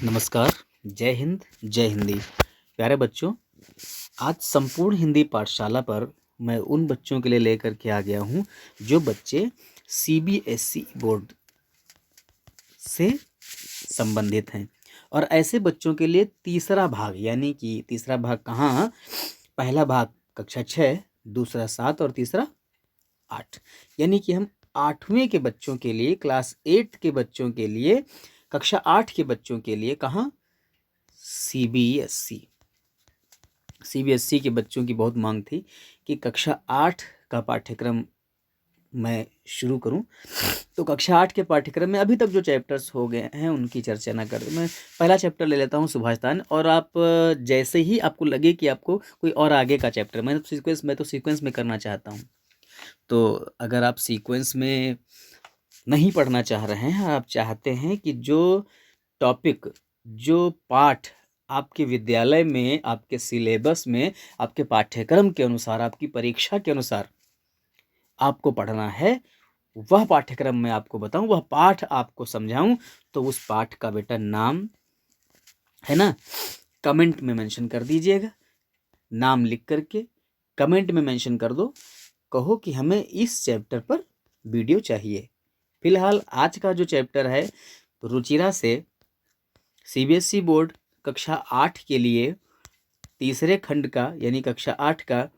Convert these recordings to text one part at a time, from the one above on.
नमस्कार, जय हिंद, जय हिंदी। प्यारे बच्चों, आज संपूर्ण हिंदी पाठशाला पर मैं उन बच्चों के लिए लेकर के आ गया हूँ जो बच्चे सीबीएसई बोर्ड से संबंधित हैं। और ऐसे बच्चों के लिए तीसरा भाग, यानी कि तीसरा भाग कहाँ, पहला भाग कक्षा 6, दूसरा 7 और तीसरा 8, यानी कि हम 8वें के बच्चों के लिए, क्लास 8 के बच्चों के लिए, कक्षा 8 के बच्चों के लिए कहाँ, सीबीएसई के बच्चों की बहुत मांग थी कि कक्षा 8 का पाठ्यक्रम मैं शुरू करूं। तो कक्षा 8 के पाठ्यक्रम में अभी तक जो चैप्टर्स हो गए हैं उनकी चर्चा ना करें, मैं पहला चैप्टर ले लेता हूं, सुभाषितान। और आप जैसे ही आपको लगे कि आपको कोई और आगे का चैप्टर, मैं तो सीक्वेंस में करना चाहता हूं। तो अगर आप सीक्वेंस में नहीं पढ़ना चाह रहे हैं, आप चाहते हैं कि जो टॉपिक, जो पाठ आपके विद्यालय में, आपके सिलेबस में, आपके पाठ्यक्रम के अनुसार, आपकी परीक्षा के अनुसार आपको पढ़ना है, वह पाठ्यक्रम मैं आपको बताऊं, वह पाठ आपको समझाऊं, तो उस पाठ का बेटा नाम है ना, कमेंट में मेंशन कर दीजिएगा। नाम लिख करके कमेंट में मेंशन कर दो, कहो कि हमें इस चैप्टर पर वीडियो चाहिए। फिलहाल आज का जो चैप्टर है, रुचिरा से सीबीएसई बोर्ड कक्षा 8 के लिए तीसरे खंड का, यानी कक्षा 8 का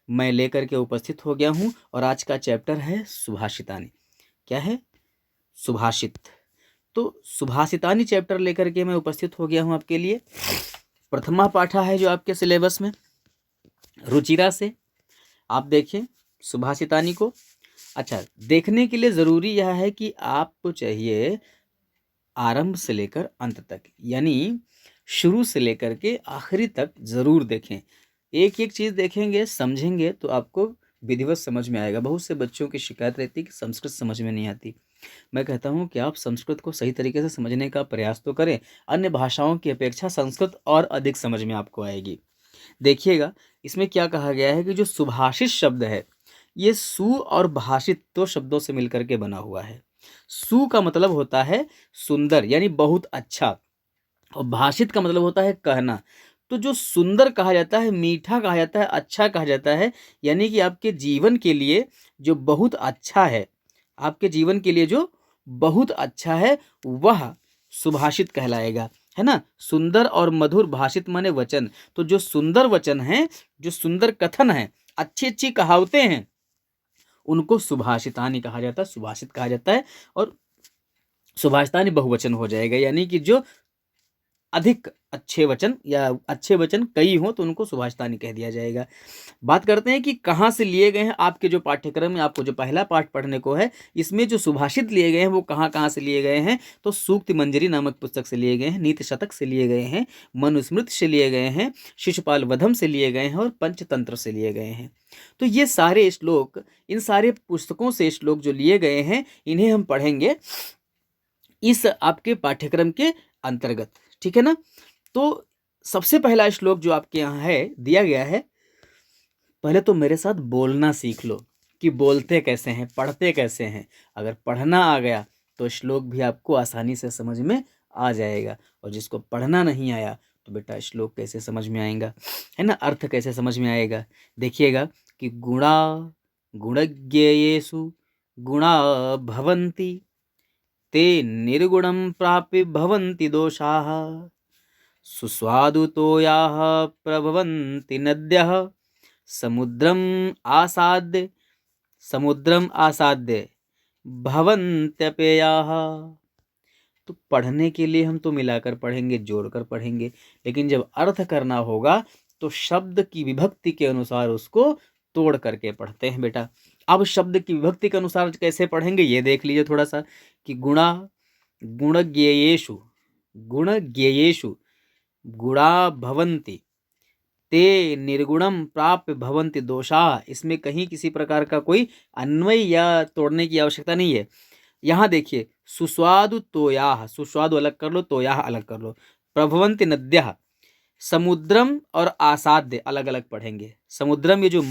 मैं लेकर के उपस्थित हो गया हूं। और आज का चैप्टर है सुभाषितानी। क्या है? सुभाषित। तो सुभाषितानी चैप्टर लेकर के मैं उपस्थित हो गया हूं आपके लिए। प्रथमा पाठा है जो आपके सिलेबस में, रुचिरा से। आप देखें सुभाषितानी को। अच्छा, देखने के लिए ज़रूरी यह है कि आपको चाहिए आरंभ से लेकर अंत तक, यानी शुरू से लेकर के आखिरी तक ज़रूर देखें। एक एक चीज़ देखेंगे, समझेंगे तो आपको विधिवत समझ में आएगा। बहुत से बच्चों की शिकायत रहती है कि संस्कृत समझ में नहीं आती। मैं कहता हूँ कि आप संस्कृत को सही तरीके से समझने का प्रयास तो करें। अन्य भाषाओं की अपेक्षा संस्कृत और अधिक समझ में आपको आएगी। देखिएगा, इसमें क्या कहा गया है कि जो सुभाषित शब्द है, ये सु और भाषित दो शब्दों से मिलकर के बना हुआ है। सु का मतलब होता है सुंदर, यानी बहुत अच्छा, और भाषित का मतलब होता है कहना। तो जो सुंदर कहा जाता है, मीठा कहा जाता है, अच्छा कहा जाता है, यानी कि आपके जीवन के लिए जो बहुत अच्छा है, आपके जीवन के लिए जो बहुत अच्छा है, वह सुभाषित कहलाएगा, है ना। सुंदर और मधुर भाषित माने वचन। तो जो सुंदर वचन है, जो सुंदर कथन है, अच्छी अच्छी कहावतें हैं, उनको सुभाषितानी कहा जाता है, सुभाषित कहा जाता है। और सुभाषितानी बहुवचन हो जाएगा, यानी कि जो अधिक अच्छे वचन या अच्छे वचन कई हों तो उनको सुभाषितानी कह दिया जाएगा। बात करते हैं कि कहाँ से लिए गए हैं। आपके जो पाठ्यक्रम में आपको जो पहला पाठ पढ़ने को है, इसमें जो सुभाषित लिए गए हैं वो कहाँ कहाँ से लिए गए हैं, तो सूक्ति मंजरी नामक पुस्तक से लिए गए हैं, नीति शतक से लिए गए हैं, मनुस्मृति से लिए गए हैं, शिशुपाल वधम से लिए गए हैं और पंचतंत्र से लिए गए हैं। तो ये सारे श्लोक, इन सारे पुस्तकों से श्लोक जो लिए गए हैं, इन्हें हम पढ़ेंगे इस आपके पाठ्यक्रम के अंतर्गत, ठीक है ना। तो सबसे पहला श्लोक जो आपके यहाँ है, दिया गया है, पहले तो मेरे साथ बोलना सीख लो कि बोलते कैसे हैं, पढ़ते कैसे हैं। अगर पढ़ना आ गया तो श्लोक भी आपको आसानी से समझ में आ जाएगा, और जिसको पढ़ना नहीं आया तो बेटा श्लोक कैसे समझ में आएगा, है ना, अर्थ कैसे समझ में आएगा। देखिएगा कि गुणा गुणज्ञेयेषु गुणा भवन्ति, ते निर्गुणं प्राप्य भवन्ति दोषाः, सुस्वादुतोयाः प्रभवन्ति नद्यः, समुद्रम आसाद्य भवन्त्यपेयाः। तो पढ़ने के लिए हम तो मिलाकर पढ़ेंगे, जोड़कर पढ़ेंगे, लेकिन जब अर्थ करना होगा तो शब्द की विभक्ति के अनुसार उसको तोड़ करके पढ़ते हैं बेटा। अब शब्द की विभक्ति के अनुसार कैसे पढ़ेंगे ये देख लीजिए थोड़ा सा, कि गुणा गुणज्ञेयेषु गुणज्ञेयेषु गुणा भवन्ति, ते निर्गुणम प्राप्य भवन्ति दोषा। इसमें कहीं किसी प्रकार का कोई अन्वय या तोड़ने की आवश्यकता नहीं है। यहाँ देखिए, सुस्वादु तोयाह, सुस्वादु अलग कर लो, तोयाह अलग कर लो, प्रभवन्ति नद्यः, समुद्रम और आसाद्य अलग अलग पढ़ेंगे। समुद्रम, ये जो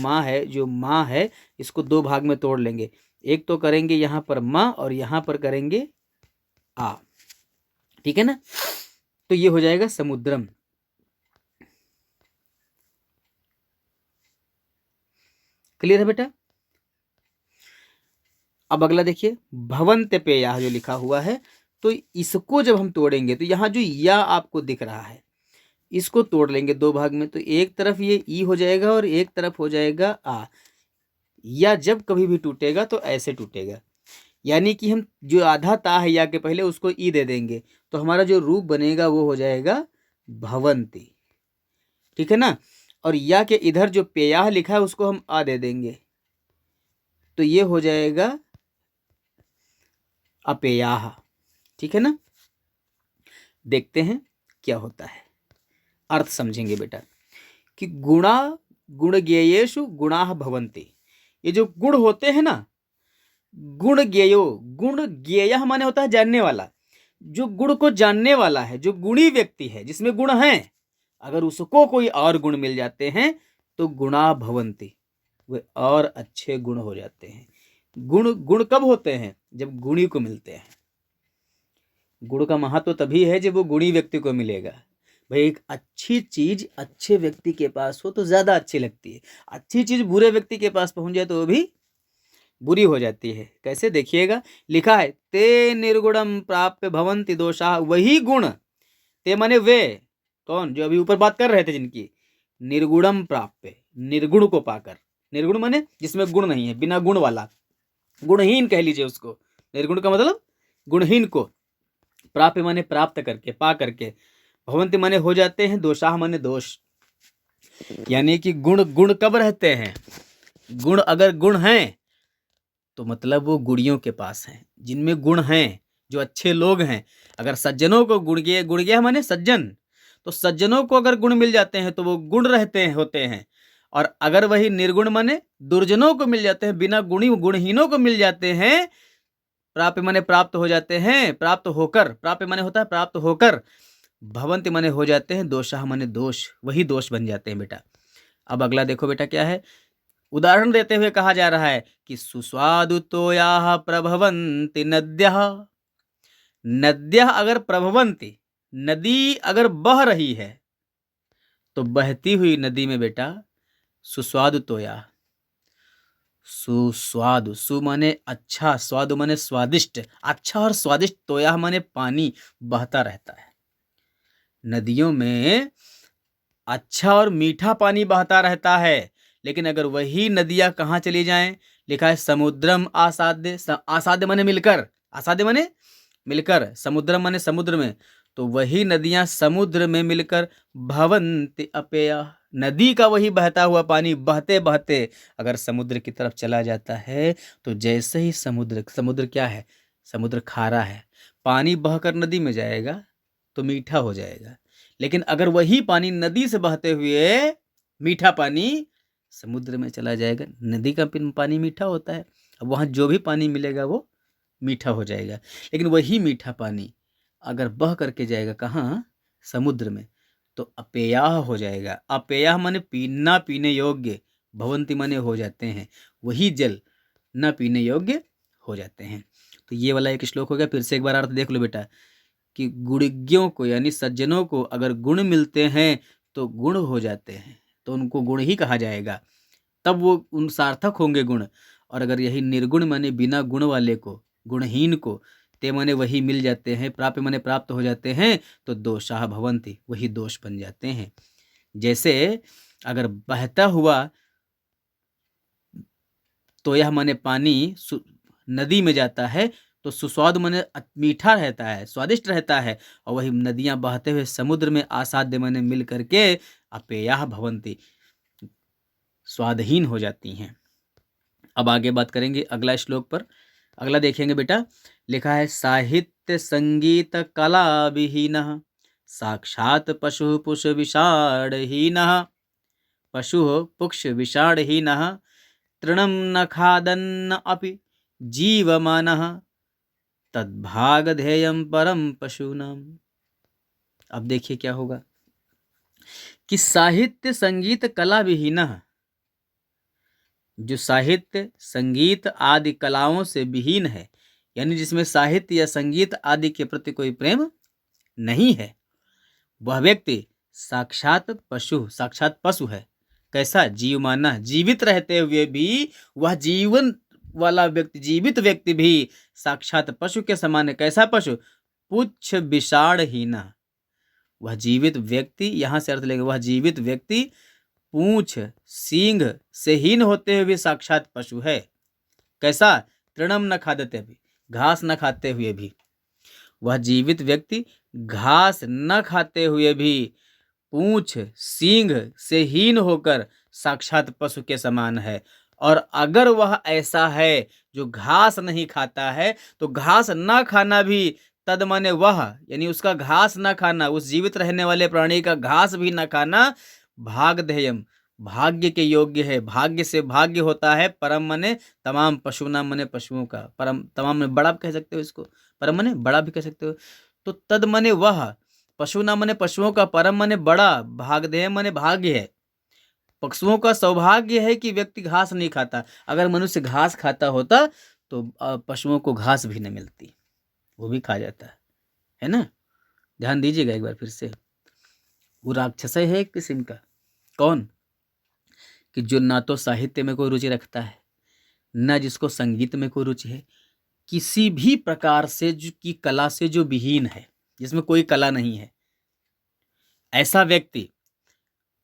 माँ है, इसको दो भाग में तोड़ लेंगे। एक तो करेंगे यहाँ पर माँ और यहाँ पर करेंगे आ, ठीक है ना। तो ये हो जाएगा समुद्रम। क्लियर है बेटा? अब अगला देखिए, भवंत पेया जो लिखा हुआ है, तो इसको जब हम तोड़ेंगे तो यहाँ जो या आपको दिख रहा है, इसको तोड़ लेंगे दो भाग में, तो एक तरफ ये ई हो जाएगा और एक तरफ हो जाएगा आ। या जब कभी भी टूटेगा तो ऐसे टूटेगा, यानी कि हम जो आधा ता है या के पहले उसको ई दे देंगे, तो हमारा जो रूप बनेगा वो हो जाएगा भवंती। ठीक है ना? और या के इधर जो पेया लिखा है उसको हम आ दे देंगे, तो ये हो जाएगा अपेयाह। ठीक है ना? देखते हैं क्या होता है, अर्थ समझेंगे बेटा। कि गुणा गुणज्ञेयेषु गुणाः भवन्ति, ये जो गुण होते हैं ना, गुण ज्ञेयो, गुण ज्ञेय माने होता है जानने वाला, जो गुण को जानने वाला है, जो गुणी व्यक्ति है जिसमें गुण है, अगर उसको कोई और गुण मिल जाते हैं तो गुणा भवन्ति, वे और अच्छे गुण हो जाते हैं। गुण गुण कब होते हैं? जब गुणी को मिलते हैं। गुण का महत्व तभी है जब वो गुणी व्यक्ति को मिलेगा। भाई एक अच्छी चीज अच्छे व्यक्ति के पास हो तो ज्यादा अच्छी लगती है, अच्छी चीज बुरे व्यक्ति के पास पहुंच जाए तो वो भी बुरी हो जाती है। कैसे? देखिएगा, लिखा है ते निर्गुणम प्राप्य भवन्ति दोषा, वही गुण, ते माने वे, कौन? जो अभी ऊपर बात कर रहे थे जिनकी, निर्गुणम प्राप्य, निर्गुण को पाकर, निर्गुण माने जिसमें गुण नहीं है, बिना गुण वाला, गुणहीन कह लीजिए उसको। निर्गुण का मतलब गुणहीन को, प्राप्य माने प्राप्त करके, पा करके, भवन्ति माने हो जाते हैं, दोषाह माने दोष, यानी कि गुण गुण कब रहते हैं? गुण अगर गुण हैं तो मतलब वो गुणियों के पास हैं, जिनमें गुण हैं, जो अच्छे लोग हैं। अगर सज्जनों को गुण गया माने सज्जन, तो सज्जनों को अगर गुण मिल जाते हैं तो वो गुण रहते हैं, होते हैं। और अगर वही निर्गुण माने दुर्जनों को मिल जाते हैं, बिना गुणी गुणहीनों को मिल जाते हैं, प्राप्य माने प्राप्त हो जाते हैं, प्राप्त होकर, प्राप्य माने होता है प्राप्त होकर, भवंति माने हो जाते हैं, दोषाह माने दोष, वही दोष बन जाते हैं बेटा। अब अगला देखो बेटा क्या है, उदाहरण देते हुए कहा जा रहा है कि सुस्वादु तोयाः प्रभवन्ति नद्यः, नद्यः अगर प्रभवन्ति, नदी अगर बह रही है, तो बहती हुई नदी में बेटा सुस्वादु तोयाः, सुस्वादु, सु माने अच्छा, स्वादु माने स्वादिष्ट, अच्छा और स्वादिष्ट, तोयाः माने पानी बहता रहता है। नदियों में अच्छा और मीठा पानी बहता रहता है, लेकिन अगर वही नदियां कहाँ चली जाएं, लिखा है समुद्रम आसाद्य, आसाद्य माने मिलकर, आसाद्य माने मिलकर, समुद्रम माने समुद्र में, तो वही नदियां समुद्र में मिलकर भवन्ति अपेया, नदी का वही बहता हुआ पानी बहते बहते अगर समुद्र की तरफ चला जाता है, तो जैसे ही समुद्र, समुद्र क्या है? समुद्र खारा है, पानी बहकर नदी में जाएगा तो मीठा हो जाएगा। लेकिन अगर वही पानी नदी से बहते हुए मीठा पानी समुद्र में चला जाएगा, नदी का पानी मीठा होता है, अब वहाँ जो भी पानी मिलेगा वो मीठा हो जाएगा। लेकिन वही मीठा पानी अगर बह करके जाएगा कहाँ? समुद्र में, तो अपेयाह हो जाएगा। अपेयाह माने पीना पीने योग्य, भवंती माने हो जाते हैं, वही जल न पीने योग्य हो जाते हैं। तो ये वाला एक श्लोक हो गया। फिर से एक बार अर्थ देख लो बेटा, कि गुणज्ञों को यानी सज्जनों को अगर गुण मिलते हैं तो गुण हो जाते हैं, तो उनको गुण ही कहा जाएगा, तब वो उन सार्थक होंगे गुण। और अगर यही निर्गुण माने बिना गुण वाले को, गुणहीन को, ते माने वही मिल जाते हैं, प्राप्य माने प्राप्त हो जाते हैं, तो दोषाः भवन्ति, वही दोष बन जाते हैं। जैसे अगर बहता हुआ तो यह माने पानी नदी में जाता है तो सुस्वादु माने मीठा रहता है, स्वादिष्ट रहता है, और वही नदियां बहते हुए समुद्र में आसाद्य माने मिल करके अपेयाः भवन्ति, स्वादहीन हो जाती हैं। अब आगे बात करेंगे अगला श्लोक पर। अगला देखेंगे बेटा, लिखा है साहित्य संगीत कला विहीनः साक्षात् पशु पुष विषाणहीनः, पशु पुक्ष विषाणहीनः तृणं न खादन्न अपि जीवमानः तद्भागधेयं परम पशूनाम। अब देखिए क्या होगा कि साहित्य संगीत कला विहीनः, जो साहित्य संगीत आदि कलाओं से विहीन है, यानी जिसमें साहित्य या संगीत आदि के प्रति कोई प्रेम नहीं है, वह व्यक्ति साक्षात पशु है। कैसा? जीवमाना, जीवित रहते हुए भी वह जीवन वाला व्यक्ति, जीवित व्यक्ति भी साक्षात पशु के समान है। कैसा पशु? पुच्छ विषाणहीना। वह जीवित व्यक्ति, यहां से अर्थ लेंगे, वह जीवित व्यक्ति पूंछ सींग से हीन होते हुए भी साक्षात पशु है। कैसा? तृणम न खादते भी, घास न खाते हुए भी। वह जीवित व्यक्ति घास न खाते हुए भी पूंछ सींग से हीन होकर साक्षात पशु के समान है। और अगर वह ऐसा है जो घास नहीं खाता है, तो घास न खाना भी तद माने वह, यानी उसका घास न खाना, उस जीवित रहने वाले प्राणी का घास भी न खाना, भागधेयम, भाग्य के योग्य है। भाग्य से भाग्य होता है। परम मने तमाम, पशु नाम मने पशुओं का, परम तमाम में बड़ा कह सकते हो इसको, परम मने बड़ा भी कह सकते हो। तो तद मने वह, पशु नाम मने पशुओं का, परम मने बड़ा, भागधेय मने भाग्य है। पशुओं का सौभाग्य है कि व्यक्ति घास नहीं खाता। अगर मनुष्य घास खाता होता तो पशुओं को घास भी नहीं मिलती, वो भी खा जाता है ना। ध्यान दीजिएगा एक बार फिर से। वो राक्षस है एक किस्म का। कौन? कि जो ना तो साहित्य में कोई रुचि रखता है, न जिसको संगीत में कोई रुचि है, किसी भी प्रकार से की कला से जो विहीन है, जिसमें कोई कला नहीं है, ऐसा व्यक्ति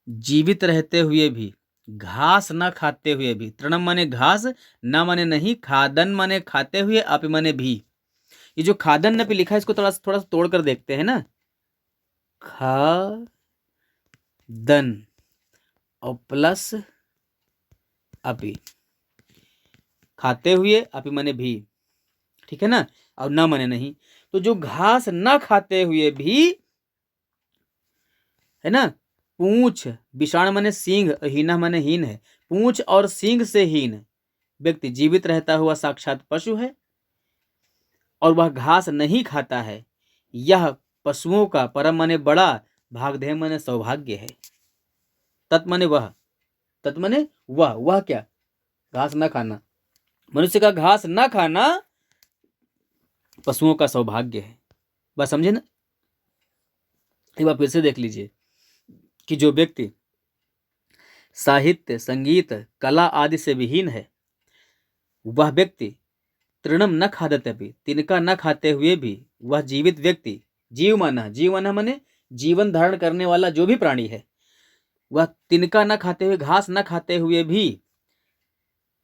जीवित रहते हुए भी, घास न खाते हुए भी, तृणम माने घास, न माने नहीं, खादन माने खाते हुए, अपि माने भी। ये जो खादन न पे लिखा है, इसको थोड़ा सा तोड़ कर देखते हैं ना। खादन और प्लस अपि, खाते हुए, अपि माने भी, ठीक है ना, और न माने नहीं। तो जो घास न खाते हुए भी, है ना, पूंछ, विषाण माने सींग, हीना माने हीन है, पूंछ और सींग से हीन व्यक्ति जीवित रहता हुआ साक्षात पशु है, और वह घास नहीं खाता है। यह पशुओं का परम माने बड़ा, भागधेय माने सौभाग्य है। तत् माने वह, तत् माने वह क्या? घास न खाना। मनुष्य का घास न खाना पशुओं का सौभाग्य है। बस समझे ना। एक बार फिर से देख लीजिए कि जो व्यक्ति साहित्य, संगीत, कला आदि से विहीन है, वह व्यक्ति तृणम न खादते भी, तिनका न खाते हुए भी, वह जीवित व्यक्ति, जीवमाना माने जीवन धारण करने वाला जो भी प्राणी है, वह तिनका न खाते हुए, घास न खाते हुए भी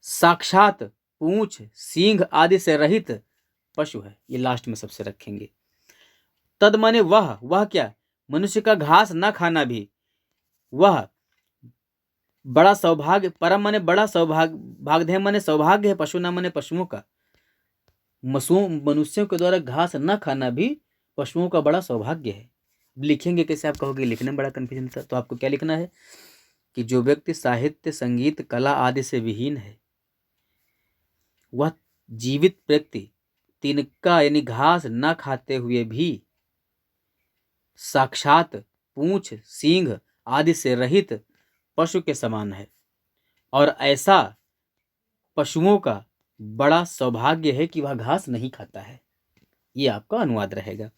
साक्षात पूंछ, सींग आदि से रहित पशु है। ये लास्ट में सबसे रखेंगे। तद माने वह क्या? मनुष्य का घास न खाना भी, वह बड़ा सौभाग्य, परम माने बड़ा सौभाग्य, भागधेय माने सौभाग्य है, पशु न माने पशुओं का। मनुष्यों के द्वारा घास न खाना भी पशुओं का बड़ा सौभाग्य है। लिखेंगे कैसे? आप कहोगे लिखने में बड़ा कंफ्यूजन था, तो आपको क्या लिखना है कि जो व्यक्ति साहित्य, संगीत, कला आदि से विहीन है, वह जीवित व्यक्ति तिनका यानी घास न खाते हुए भी साक्षात पूंछ, सींग आदि से रहित पशु के समान है, और ऐसा पशुओं का बड़ा सौभाग्य है कि वह घास नहीं खाता है। ये आपका अनुवाद रहेगा।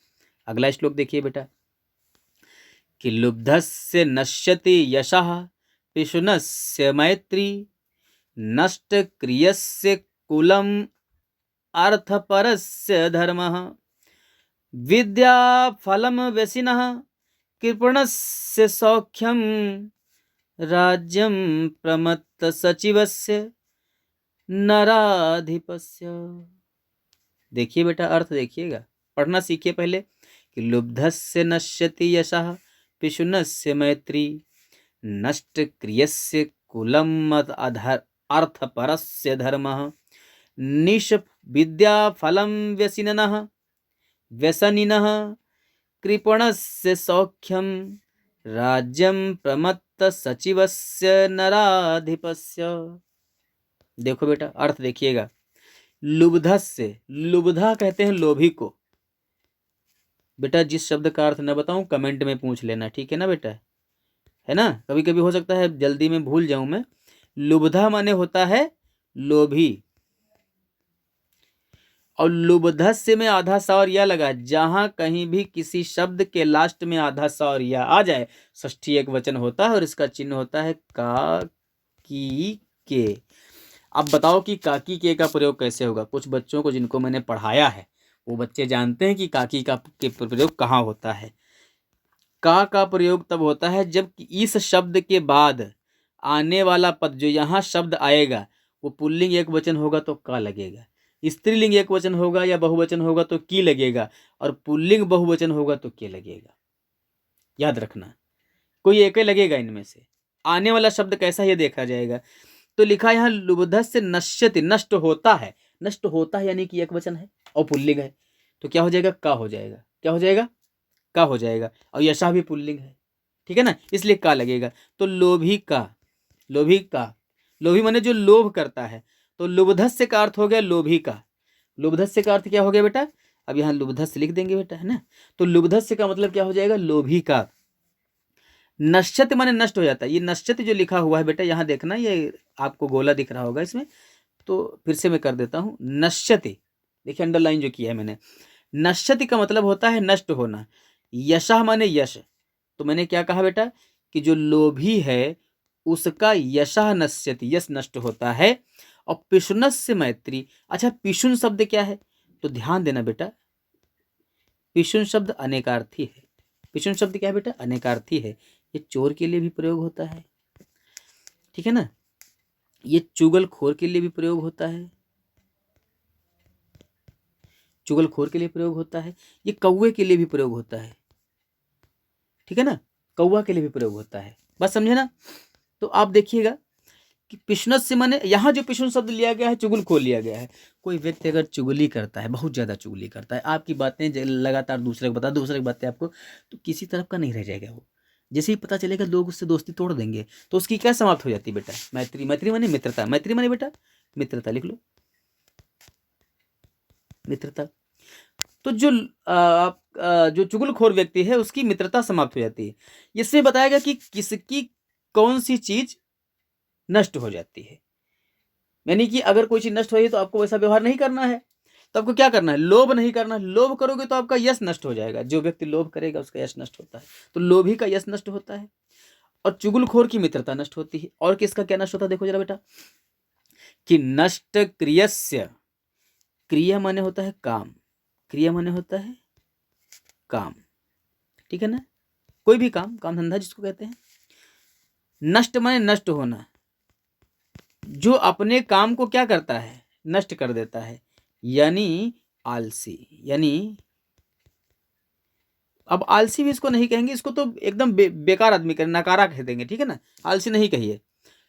अगला श्लोक देखिए बेटा कि लुब्धस्य नश्यति यशः पिशुनस्य मैत्री, नष्ट क्रियस्य कुलम अर्थपरस्य धर्मः, विद्या फलम व्यसिनः कृपणस्य सौख्यम, राज्यम प्रमत्त सचिवस्य नराधिपस्य। देखिए बेटा, अर्थ देखिएगा, पढ़ना सीखिए पहले कि लुब्धस्य नश्यति यशः पिशुनस्य मैत्री, नष्ट क्रियस्य कुलम अर्थपरस्य धर्मः, निश विद्या फलम व्यसनिनः कृपणस्य सौख्यम, राज्यम प्रमत्त सचिवस्य नराधिपस्य। देखो बेटा, अर्थ देखिएगा। लुब्धस्य, लुब्धा कहते हैं लोभी को। बेटा जिस शब्द का अर्थ न बताऊं कमेंट में पूछ लेना, ठीक है ना बेटा, है ना। कभी कभी हो सकता है जल्दी में भूल जाऊं मैं। लुब्धा माने होता है लोभी, और लुब्धस्य में आधा सा और या लगा, जहां कहीं भी किसी शब्द के लास्ट में आधा सा और या आ जाए षष्ठी एक वचन होता है और इसका चिन्ह होता है का की के। अब बताओ कि काकी के का प्रयोग कैसे होगा। कुछ बच्चों को जिनको मैंने पढ़ाया है वो बच्चे जानते हैं कि काकी का के प्रयोग कहाँ होता है। का प्रयोग तब होता है जब इस शब्द के बाद आने वाला पद, जो यहाँ शब्द आएगा वो पुल्लिंग एक वचन होगा तो का लगेगा, स्त्रीलिंग एक वचन होगा या बहुवचन होगा तो की लगेगा, और पुल्लिंग बहुवचन होगा तो के लगेगा। याद रखना, कोई एक ही लगेगा इनमें से। आने वाला शब्द कैसा ये देखा जाएगा। तो लिखा यहाँ लुब्धस्य नश्यति, नष्ट होता है। नष्ट होता है यानी कि एक वचन है और पुल्लिंग है, तो क्या हो जाएगा, का हो जाएगा। क्या हो जाएगा, का हो जाएगा। और यशा भी पुल्लिंग है, ठीक है ना, इसलिए का लगेगा। तो लोभी का, लोभी का, लोभी माने जो लोभ करता है, तो लुब्धस्य का अर्थ हो गया लोभी का। लुब्धस्य का अर्थ क्या हो गया बेटा, अब यहाँ लुब्धस्य लिख देंगे बेटा, है ना। तो लुब्धस्य का मतलब क्या हो जाएगा, लोभी का। नश्यति माने नष्ट हो जाता है। ये नश्यति जो लिखा हुआ है बेटा यहाँ देखना, ये आपको गोला दिख रहा होगा इसमें, तो फिर से मैं कर देता हूँ। नश्यति, देखिए अंडरलाइन जो किया है मैंने। नश्यति का मतलब होता है नष्ट होना। यशः माने यश, तो मैंने क्या कहा बेटा कि जो लोभी है उसका यशः नश्यति, यश नष्ट होता है। और पिशुनस्य मैत्री, अच्छा पिशुन शब्द क्या है, तो ध्यान देना बेटा, पिशुन शब्द अनेकार्थी है। पिशुन शब्द क्या है बेटा, अनेकार्थी है। ये चोर के लिए भी प्रयोग होता है, ठीक है ना, ये चुगलखोर के लिए भी प्रयोग होता है, चुगलखोर के लिए प्रयोग होता है, ये कौवे के लिए भी प्रयोग होता है, ठीक है ना, कौवा के लिए भी प्रयोग होता है। बस समझे ना। तो आप देखिएगा कि पिशुनत से माने यहाँ जो पिशुन शब्द लिया गया है चुगलखोर लिया गया है। कोई व्यक्ति अगर चुगली करता है, बहुत ज्यादा चुगली करता है, आपकी बातें लगातार दूसरे को बता, दूसरे की बातें आपको, तो किसी तरफ का नहीं रह जाएगा वो। जैसे ही पता चलेगा लोग उससे दोस्ती तोड़ देंगे, तो उसकी क्या समाप्त हो जाती है बेटा, मैत्री। मैत्री माने मित्रता, मैत्री माने बेटा मित्रता, लिख लो मित्रता। तो जो जो चुगलखोर व्यक्ति है उसकी मित्रता समाप्त हो जाती है। इसमें बताएगा कि किसकी कौन सी चीज नष्ट हो जाती है, यानी कि अगर कोई चीज नष्ट हो रही है तो आपको वैसा व्यवहार नहीं करना है, तो आपको क्या करना है, लोभ नहीं करना है। लोभ करोगे तो आपका यश नष्ट हो जाएगा, जो व्यक्ति लोभ करेगा उसका यश नष्ट होता है, तो लोभी का यश नष्ट होता है। और चुगलखोर की मित्रता नष्ट होती है। और किसका क्या नष्ट होता है, देखो जरा बेटा, कि नष्ट क्रियस्य, क्रिया माने होता है काम, क्रिया माने होता है काम, ठीक है ना, कोई भी काम, काम धंधा जिसको कहते हैं। नष्ट माने नष्ट होना, जो अपने काम को क्या करता है, नष्ट कर देता है, यानी आलसी। यानी अब आलसी भी इसको नहीं कहेंगे, इसको तो एकदम बेकार आदमी करें, नकारा कह देंगे, ठीक है ना, आलसी नहीं कहिए।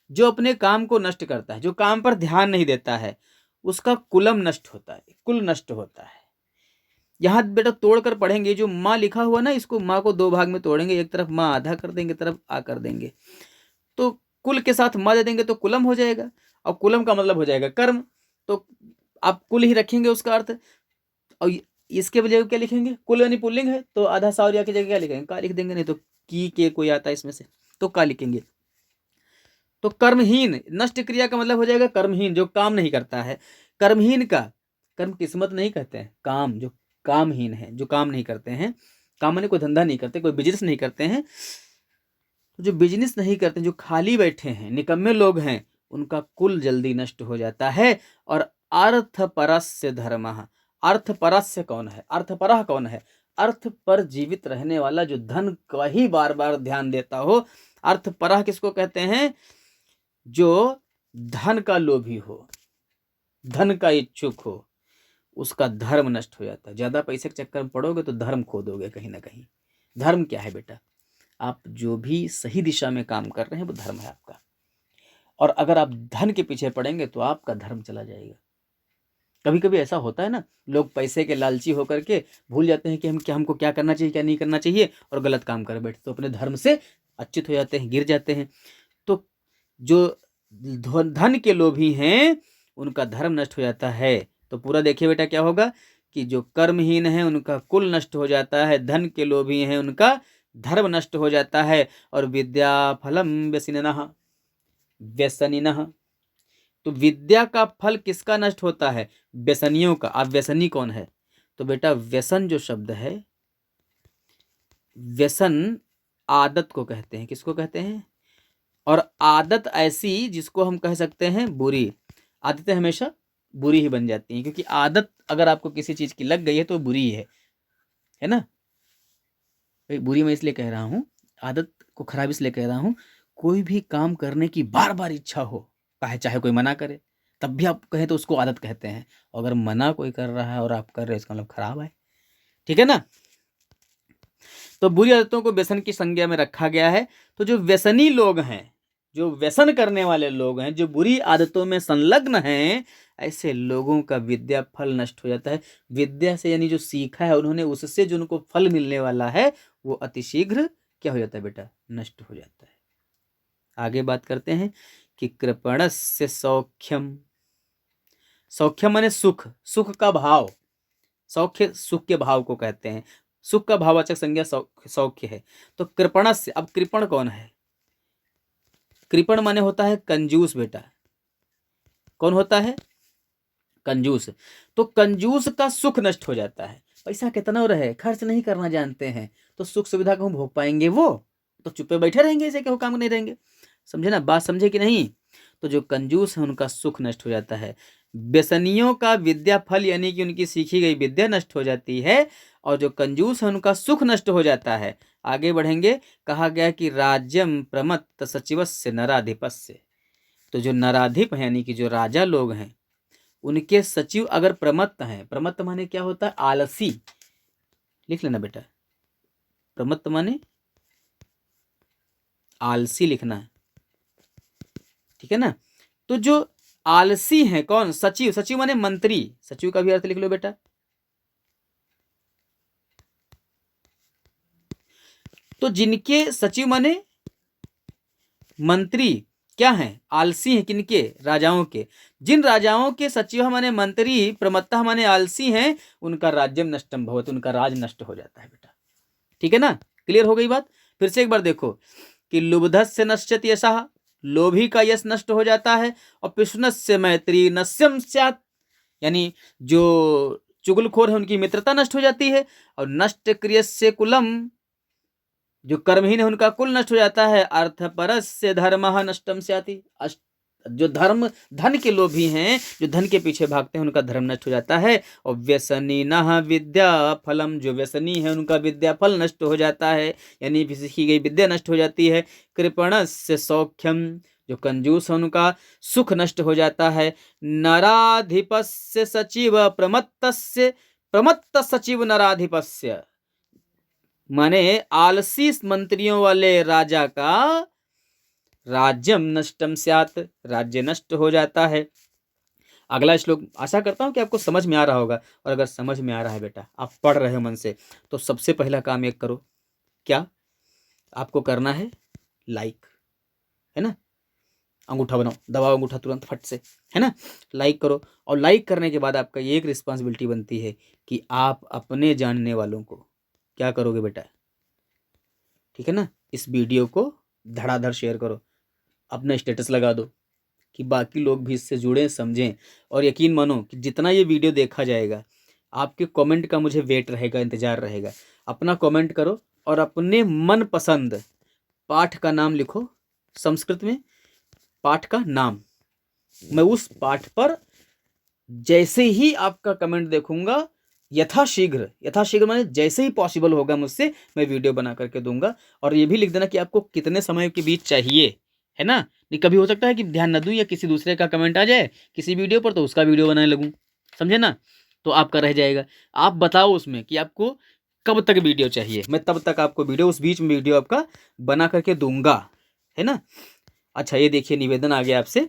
जो अपने काम को नष्ट करता है, जो काम पर ध्यान नहीं देता है, उसका कुलम नष्ट होता है, कुल नष्ट होता है। यहाँ बेटा तोड़कर पढ़ेंगे, जो माँ लिखा हुआ ना, इसको माँ को दो भाग में तोड़ेंगे, एक तरफ माँ आधा कर देंगे, तरफ आ कर देंगे, तो कुल के साथ माँ दे देंगे तो कुलम हो जाएगा, और कुलम का मतलब हो जाएगा कर्म, तो आप कुल ही रखेंगे उसका अर्थ। और इसके बजाय क्या लिखेंगे, कुल यानी पुल्लिंग है तो आधा सावरिया की जगह क्या लिखेंगे, का लिख देंगे, नहीं तो की के कोई आता है इसमें से तो का लिखेंगे। तो कर्महीन, नष्ट क्रिया का मतलब हो जाएगा कर्महीन, जो काम नहीं करता है। कर्महीन का, कर्म किस्मत नहीं कहते हैं, काम, जो कामहीन है, जो काम नहीं करते हैं, काम माने कोई धंधा नहीं करते, कोई बिजनेस नहीं करते हैं, तो जो बिजनेस नहीं करते, जो खाली बैठे हैं, निकम्मे लोग हैं, उनका कुल जल्दी नष्ट हो जाता है। और अर्थपरस्य धर्मः, अर्थपरस्य कौन है, अर्थपरः कौन है, अर्थ पर जीवित रहने वाला, जो धन का ही बार बार ध्यान देता हो। अर्थपरः किसको कहते हैं, जो धन का लोभी हो, धन का इच्छुक हो, उसका धर्म नष्ट हो जाता है। ज्यादा पैसे के चक्कर में पड़ोगे तो धर्म खो दोगे कहीं ना कहीं। धर्म क्या है बेटा, आप जो भी सही दिशा में काम कर रहे हैं वो धर्म है आपका। और अगर आप धन के पीछे पड़ेंगे तो आपका धर्म चला जाएगा। कभी कभी ऐसा होता है ना, लोग पैसे के लालची होकर के भूल जाते हैं कि हमको क्या करना चाहिए, क्या नहीं करना चाहिए, और गलत काम कर बैठते तो अपने धर्म से अच्युत हो जाते हैं, गिर जाते हैं। तो जो धन के लोभी हैं उनका धर्म नष्ट हो जाता है। तो पूरा देखिए बेटा क्या होगा, कि जो कर्महीन है उनका कुल नष्ट हो जाता है, धन के लोभी हैं उनका धर्म नष्ट हो जाता है। और विद्या फलम व्यसनिनः, व्यसनिनः, तो विद्या का फल किसका नष्ट होता है? व्यसनियों का। अब व्यसनी कौन है? तो बेटा व्यसन जो शब्द है, व्यसन आदत को कहते हैं। किसको कहते हैं? और आदत ऐसी जिसको हम कह सकते हैं बुरी। आदतें हमेशा बुरी ही बन जाती हैं, क्योंकि आदत अगर आपको किसी चीज की लग गई है तो बुरी है ना। बुरी मैं इसलिए कह रहा हूँ, आदत को खराब इसलिए कह रहा हूँ, कोई भी काम करने की बार बार इच्छा हो, चाहे कोई मना करे तब भी आप कहें तो उसको आदत कहते हैं। अगर मना कोई कर रहा है और आप कर रहे हैं, इसका मतलब खराब है। ठीक है ना। तो बुरी आदतों को व्यसन की संज्ञा में रखा गया है। तो जो व्यसनी लोग हैं, जो व्यसन करने वाले लोग हैं, जो बुरी आदतों में संलग्न हैं, ऐसे लोगों का विद्या फल नष्ट हो जाता है। विद्या से यानी जो सीखा है उन्होंने, उससे जो उनको फल मिलने वाला है वो अतिशीघ्र क्या हो जाता है बेटा? नष्ट हो जाता है। आगे बात करते हैं कि कृपणस्य सौख्यम। सौख्यम माने सुख, सुख का भाव। सौख्य सुख के भाव को कहते हैं। सुख का भाववाचक संज्ञा सौख्य है। तो कृपणस्य, अब कृपण कौन है? कृपण माने होता है कंजूस बेटा। कौन होता है? कंजूस। तो कंजूस का सुख नष्ट हो जाता है। पैसा कितना रहे, खर्च नहीं करना जानते हैं, तो सुख सुविधा को भोग पाएंगे? वो तो चुप्पे बैठे रहेंगे, ऐसे क्यों काम नहीं रहेंगे। समझे ना बात? समझे कि नहीं? तो जो कंजूस है उनका सुख नष्ट हो जाता है। व्यसनियों का विद्या फल यानी कि उनकी सीखी गई विद्या नष्ट हो जाती है, और जो कंजूस है उनका सुख नष्ट हो जाता है। आगे बढ़ेंगे। कहा गया कि राज्यम प्रमत्त सचिवस्य नराधिपस्य। तो जो नराधिप है यानी कि जो राजा लोग हैं, उनके सचिव अगर प्रमत्त हैं, प्रमत्त माने क्या होता है? आलसी। लिख लेना बेटा, प्रमत्त माने आलसी लिखना है। ठीक है ना। तो जो आलसी हैं, कौन? सचिव। सचिव माने मंत्री। सचिव का भी अर्थ लिख लो बेटा। तो जिनके सचिव माने मंत्री क्या हैं? आलसी हैं। किनके? राजाओं के। जिन राजाओं के सचिव माने मंत्री, प्रमत्ता माने आलसी हैं, उनका राज्यम नष्टम भवति, उनका राज नष्ट हो जाता है बेटा। ठीक है ना। क्लियर हो गई बात? फिर से एक बार देखो कि लुब्धस्य नश्यति यशः, लोभी का यश नष्ट हो जाता है। और पिशुनस्य मैत्री नश्यम स्यात्, यानी जो चुगलखोर है उनकी मित्रता नष्ट हो जाती है। और नष्ट क्रियस्य कुलम, जो कर्महीन है उनका कुल नष्ट हो जाता है। अर्थपरस्य धर्मः नष्टम स्याति, जो धर्म धन के लोभी हैं, जो धन के पीछे भागते हैं, उनका धर्म नष्ट हो जाता है। और व्यसनिनः विद्या फलम, जो व्यसनी है उनका विद्या फल नष्ट हो जाता है, यानी सीखी गई विद्या नष्ट हो जाती है। कृपणस्य सौख्यम, जो कंजूस है उनका सुख नष्ट हो जाता है। नराधिपस्य सचिव प्रमत्तस्य, प्रमत्त सचिव नराधिपस्य माने आलसी मंत्रियों वाले राजा का राज्यम नष्टम स्यात्, राज्य नष्ट हो जाता है। अगला श्लोक आशा करता हूं कि आपको समझ में आ रहा होगा। और अगर समझ में आ रहा है बेटा, आप पढ़ रहे हो मन से, तो सबसे पहला काम एक करो। क्या आपको करना है? लाइक, है ना। अंगूठा बनाओ, दबाओ अंगूठा तुरंत फट से, है ना। लाइक करो। और लाइक करने के बाद आपका ये एक रिस्पॉन्सिबिलिटी बनती है कि आप अपने जानने वालों को क्या करोगे बेटा? ठीक है ना। इस वीडियो को धड़ाधड़ शेयर करो, अपना स्टेटस लगा दो कि बाकी लोग भी इससे जुड़ें, समझें। और यकीन मानो कि जितना ये वीडियो देखा जाएगा, आपके कमेंट का मुझे वेट रहेगा, इंतजार रहेगा। अपना कमेंट करो और अपने मन पसंद पाठ का नाम लिखो। संस्कृत में पाठ का नाम, मैं उस पाठ पर जैसे ही आपका कमेंट देखूंगा, यथाशीघ्र, यथाशीघ्र माने जैसे ही पॉसिबल होगा मुझसे, मैं वीडियो बना करके दूंगा। और ये भी लिख देना कि आपको कितने समय के बीच चाहिए, है ना। नहीं कभी हो सकता है कि ध्यान न दूं या किसी दूसरे का कमेंट आ जाए किसी वीडियो पर, तो उसका वीडियो बनाने लगूं, समझे ना। तो आपका रह जाएगा। आप बताओ उसमें कि आपको कब तक वीडियो चाहिए, मैं तब तक आपको वीडियो, उस बीच में वीडियो आपका बना करके दूंगा, है ना। अच्छा ये देखिए, निवेदन आ गया आपसे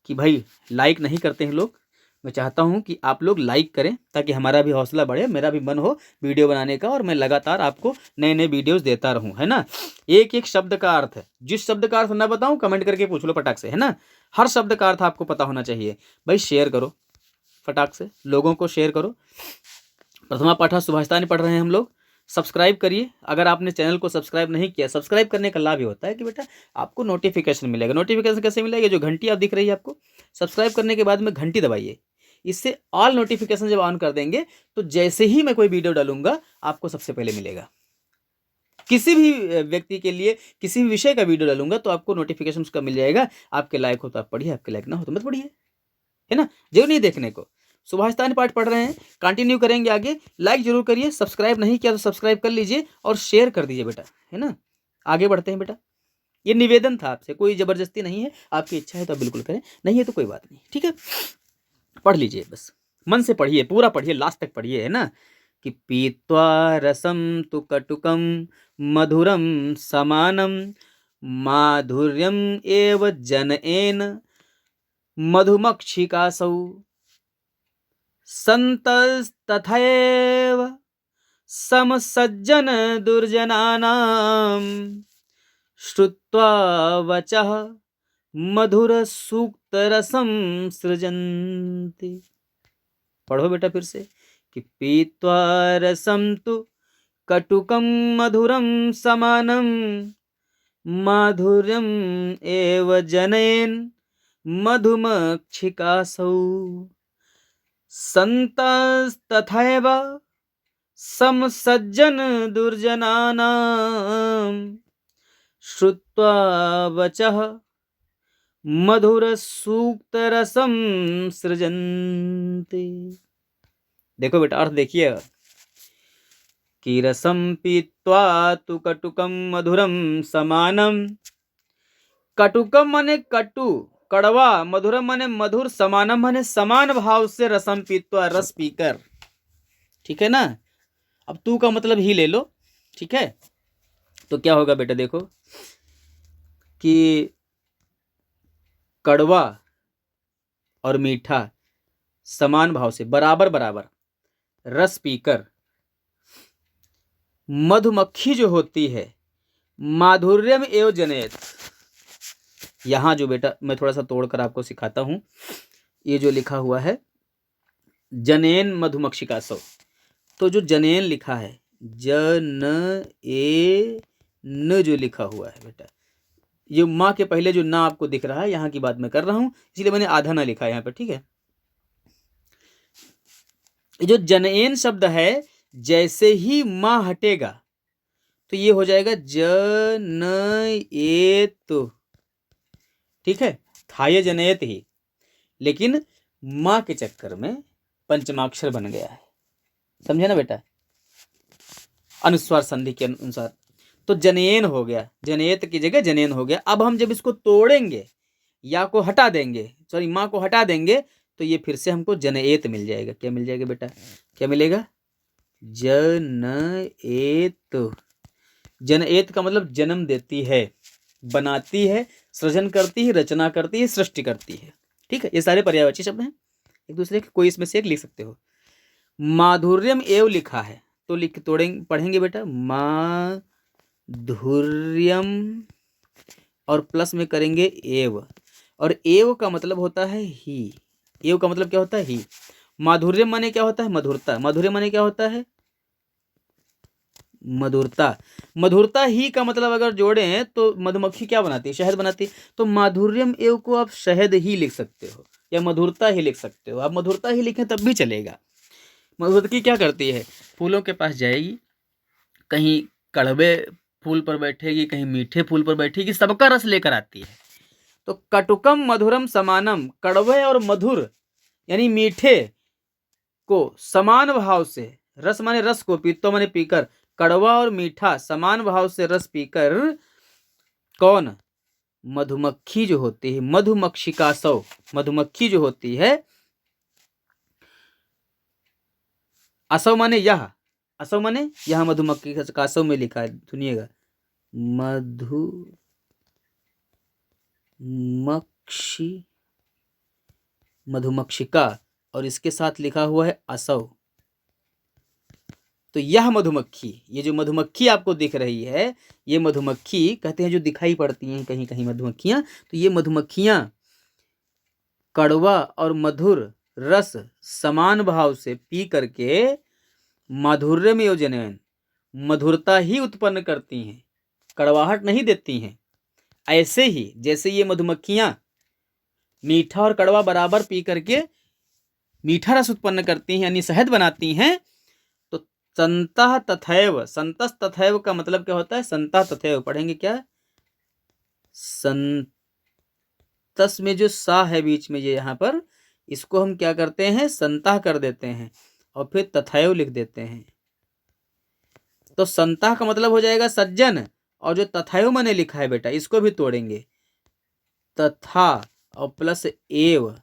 कि भाई लाइक नहीं करते हैं लोग। मैं चाहता हूं कि आप लोग लाइक करें ताकि हमारा भी हौसला बढ़े, मेरा भी मन हो वीडियो बनाने का, और मैं लगातार आपको नए नए वीडियोस देता रहूं, है ना। एक एक शब्द का अर्थ है, जिस शब्द का अर्थ ना बताऊं कमेंट करके पूछ लो फटाक से, है ना। हर शब्द का अर्थ आपको पता होना चाहिए। भाई शेयर करो फटाक से, लोगों को शेयर करो। प्रथमा पाठा सुभाषिता पढ़ रहे हैं हम लोग, सब्सक्राइब करिए। अगर आपने चैनल को सब्सक्राइब नहीं किया, सब्सक्राइब करने का लाभ ये होता है कि बेटा आपको नोटिफिकेशन मिलेगा। नोटिफिकेशन कैसे मिलेगा? जो घंटी आप दिख रही है आपको, सब्सक्राइब करने के बाद में घंटी दबाइए। इससे ऑल नोटिफिकेशन जब ऑन कर देंगे तो जैसे ही मैं कोई वीडियो डालूंगा आपको सबसे पहले मिलेगा। किसी भी व्यक्ति के लिए किसी भी विषय का वीडियो डालूंगा तो आपको नोटिफिकेशन उसका मिल जाएगा। आपके लायक हो तो आप पढ़िए, आपके लायक ना हो तो मत पढ़िए, है ना। जरूर नहीं देखने को। सुभाषितान पाठ पढ़ रहे हैं, कंटिन्यू करेंगे आगे। लाइक जरूर करिए, सब्सक्राइब नहीं किया तो सब्सक्राइब कर लीजिए और शेयर कर दीजिए बेटा, है ना। आगे बढ़ते हैं बेटा। ये निवेदन था आपसे, कोई जबरदस्ती नहीं है। आपकी इच्छा है तो आप बिल्कुल करें, नहीं है तो कोई बात नहीं, ठीक है। पढ़ लीजिए, बस मन से पढ़िए, पूरा पढ़िए, लास्ट तक पढ़िए, है ना। कि पीत्वा रसम तु कटुकम मधुरम समानम माधुर्यम एव जनएन मधुमक्षिकासौ संतस्तथैव समसज्जन दुर्जनानां श्रुत्वा वचः मधुर सूक्तरसं सृजन्ति। पढ़ो बेटा फिर से। कि पीत्वा रसं तु कटुकं मधुरं समानं माधुर्यम् एव जनयन् मधुमक्षिकासौ संतस्तथैव समसज्जन दुर्जनानां श्रुत्वा वचः मधुर सूक्तरसं सृजन्ति। देखो बेटा अर्थ देखिए। कि रसम पीत्वा तु कटुकम मधुरम समानम। कटुकम माने कटु कड़वा, मधुरम माने मधुर, समानम माने समान भाव से रसम पीत्वा रस पीकर, ठीक है ना। अब तू का मतलब ही ले लो, ठीक है। तो क्या होगा बेटा, देखो कि कड़वा और मीठा समान भाव से बराबर बराबर रस पीकर मधुमक्खी जो होती है माधुर्यम एव जनेत। यहां जो बेटा मैं थोड़ा सा तोड़कर आपको सिखाता हूं। ये जो लिखा हुआ है जनेन मधुमक्षिका सौ, तो जो जनेन लिखा है जन ए न जो लिखा हुआ है बेटा, ये माँ के पहले जो ना आपको दिख रहा है, यहाँ की बात मैं कर रहा हूं इसलिए मैंने आधा ना लिखा है यहाँ पर, ठीक है। जो जनेन शब्द है जैसे ही माँ हटेगा तो ये हो जाएगा जनएत, ठीक है। थाय जनयत ही, लेकिन माँ के चक्कर में पंचमाक्षर बन गया है, समझे ना बेटा, अनुस्वार संधि के अनुसार। तो जनेन हो गया, जनेत की जगह जनेन हो गया। अब हम जब इसको तोड़ेंगे या को हटा देंगे, सॉरी माँ को हटा देंगे, तो ये फिर से हमको जनएत मिल जाएगा। क्या मिल जाएगा बेटा, क्या मिलेगा? जनएत। जनएत का मतलब जन्म देती है, बनाती है, सृजन करती है, रचना करती है, सृष्टि करती है, ठीक है। ये सारे पर्यायवाची शब्द हैं एक दूसरे के, कोई इसमें से एक लिख सकते हो। माधुर्यम एव लिखा है तो लिख तोड़ेंगे, पढ़ेंगे बेटा माधुर्यम और प्लस में करेंगे एव, और एव का मतलब होता है ही। एव का मतलब क्या होता है? ही। माधुर्यम माने क्या होता है? मधुरता। माधुर्य माने क्या होता है? मधुरता। मधुरता ही का मतलब अगर जोड़ें तो मधुमक्खी क्या बनाती है? शहद बनाती है। तो माधुर्यम एव को आप शहद ही लिख सकते हो या मधुरता ही लिख सकते हो। आप मधुरता ही लिखें तब भी चलेगा। मधुमक्खी क्या करती है? फूलों के पास जाएगी, कहीं कड़वे फूल पर बैठेगी, कहीं मीठे फूल पर बैठेगी, सबका रस लेकर आती है। तो कटुकम मधुरम समानम, कड़वे और मधुर यानी मीठे को समान भाव से, रस माने रस को, पीतो माने पीकर, कड़वा और मीठा समान भाव से रस पीकर कौन? मधुमक्खी जो होती है, मधुमक्षिका सौ, मधुमक्खी जो होती है, असौ माने यह, असौ माने यह मधुमक्खी का सौ में लिखा है, सुनिएगा, मधुमक्षिका और इसके साथ लिखा हुआ है असौ। तो यह मधुमक्खी, ये जो मधुमक्खी आपको दिख रही है, ये मधुमक्खी कहते हैं जो दिखाई पड़ती हैं कहीं कहीं मधुमक्खियां, तो ये मधुमक्खियां कड़वा और मधुर रस समान भाव से पी करके माधुर्य में योजन, मधुरता ही उत्पन्न करती हैं, कड़वाहट नहीं देती हैं। ऐसे ही जैसे ये मधुमक्खियां मीठा और कड़वा बराबर पी करके मीठा रस उत्पन्न करती हैं यानी शहद बनाती हैं, तो संतः तथैव, संतस तथैव का मतलब क्या होता है? संतः तथैव पढ़ेंगे क्या? संतस में जो सा है बीच में, ये यहाँ पर इसको हम क्या करते हैं? संतः कर देते हैं और फिर तथैव लिख देते हैं। तो संतः का मतलब हो जाएगा सज्जन, और जो तथैव मैंने लिखा है बेटा इसको भी तोड़ेंगे, तथा और प्लस एव।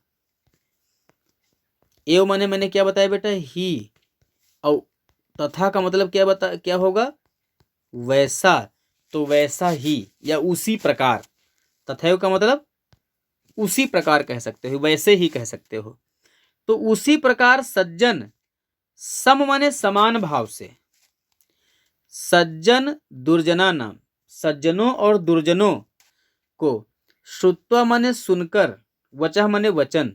एव मैंने क्या बताया बेटा? ही। और तथा का मतलब क्या होगा? वैसा। तो वैसा ही या उसी प्रकार। तथैव का मतलब उसी प्रकार कह सकते हो, वैसे ही कह सकते हो। तो उसी प्रकार सज्जन, सम माने समान भाव से, सज्जन दुर्जना नाम, सज्जनों और दुर्जनों को, श्रुत्वा माने सुनकर, वचः माने वचन,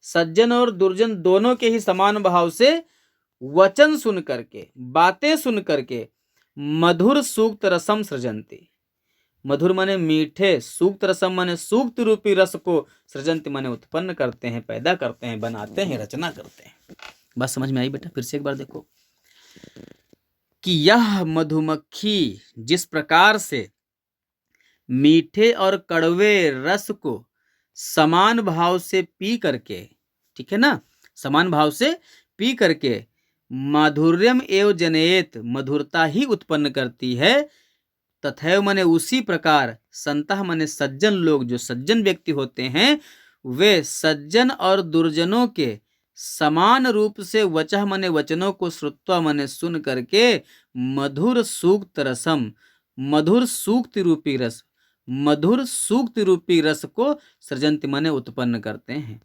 सज्जन और दुर्जन दोनों के ही समान भाव से वचन सुन करके, बातें सुन करके, मधुर सूक्त रसम सृजंती। मधुर माने मीठे, सूक्त रसम माने सूक्त रूपी रस को, सृजंती माने उत्पन्न करते हैं, पैदा करते हैं, बनाते हैं, रचना करते हैं। बात समझ में आई बेटा? फिर से एक बार देखो कि यह मधुमक्खी जिस प्रकार से मीठे और कड़वे रस को समान भाव से पी करके, ठीक है ना, समान भाव से पी करके माधुर्यम एव जनयेत, मधुरता ही उत्पन्न करती है, तथैव माने उसी प्रकार, संतः माने सज्जन लोग, जो सज्जन व्यक्ति होते हैं, वे सज्जन और दुर्जनों के समान रूप से वचः माने वचनों को, श्रुत्वा माने सुन करके, मधुर सूक्त रसम, मधुर सूक्त रूपी रस, मधुर सूक्त रूपी रस को सृजंती माने उत्पन्न करते हैं।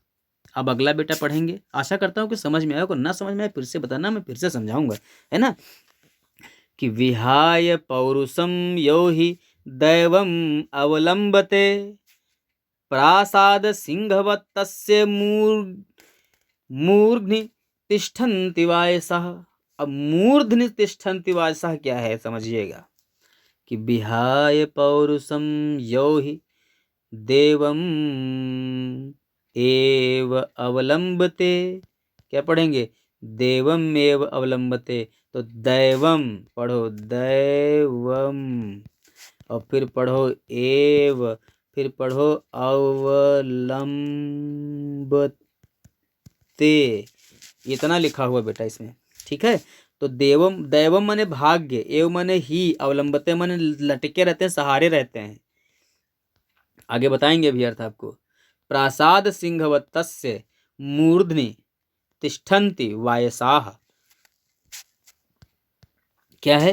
अब अगला बेटा पढ़ेंगे। आशा करता हूँ कि समझ में आया, को ना समझ में आया फिर से बताना, मैं फिर से समझाऊंगा, है ना। कि विहाय पौरुषम यो हि दैवम अवलंबते, प्रासाद सिंहवत् तस्य मूर्ध्नि तिष्ठन्ति वायसः। अब मूर्ध्नि तिष्ठन्ति वायसः क्या है समझिएगा, कि विहाय पौरुषम यो हि देवम एव अवलंबते, क्या पढ़ेंगे? देवम एव अवलंबते। तो दैवम पढ़ो, दैवम, और फिर पढ़ो एव, फिर पढ़ो अवलंबते, इतना लिखा हुआ बेटा इसमें, ठीक है। तो देवम, दैवम माने भाग्य, एव माने ही, अवलंबते माने लटके रहते हैं, सहारे रहते हैं। आगे बताएंगे अभी अर्थ आपको। प्रासाद सिंहवत्तस्य मूर्ध्नि तिष्ठन्ति वायसाः, क्या है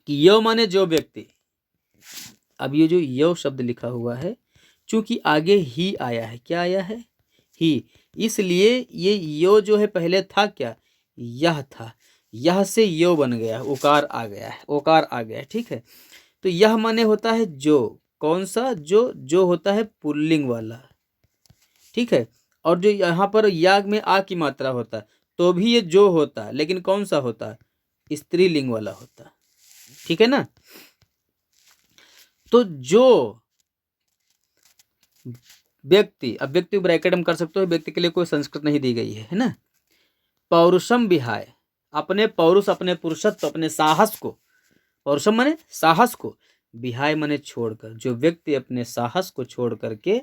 कि यो माने जो व्यक्ति, अब ये जो यो शब्द लिखा हुआ है, चूंकि आगे ही आया है, क्या आया है? ही, इसलिए ये यो जो है पहले था क्या? यह था, यह से यो बन गया, उकार आ गया है, ओकार आ गया है, ठीक है। तो यह माने होता है जो, कौन सा? जो होता है पुल्लिंग वाला, ठीक है। और जो यहाँ पर याग में आ की मात्रा होता है तो भी ये जो होता है, लेकिन कौन सा होता है? स्त्रीलिंग वाला होता है, ठीक है ना। तो जो व्यक्ति, अब व्यक्ति ब्रैकेट में कर सकते हो, व्यक्ति के लिए कोई संस्कृत नहीं दी गई है ना। पौरुषम विहाय, अपने पौरुष, अपने पुरुषत्व, अपने साहस को, पौरुषम माने साहस को, विहाय माने छोड़कर, जो व्यक्ति अपने साहस को छोड़ करके,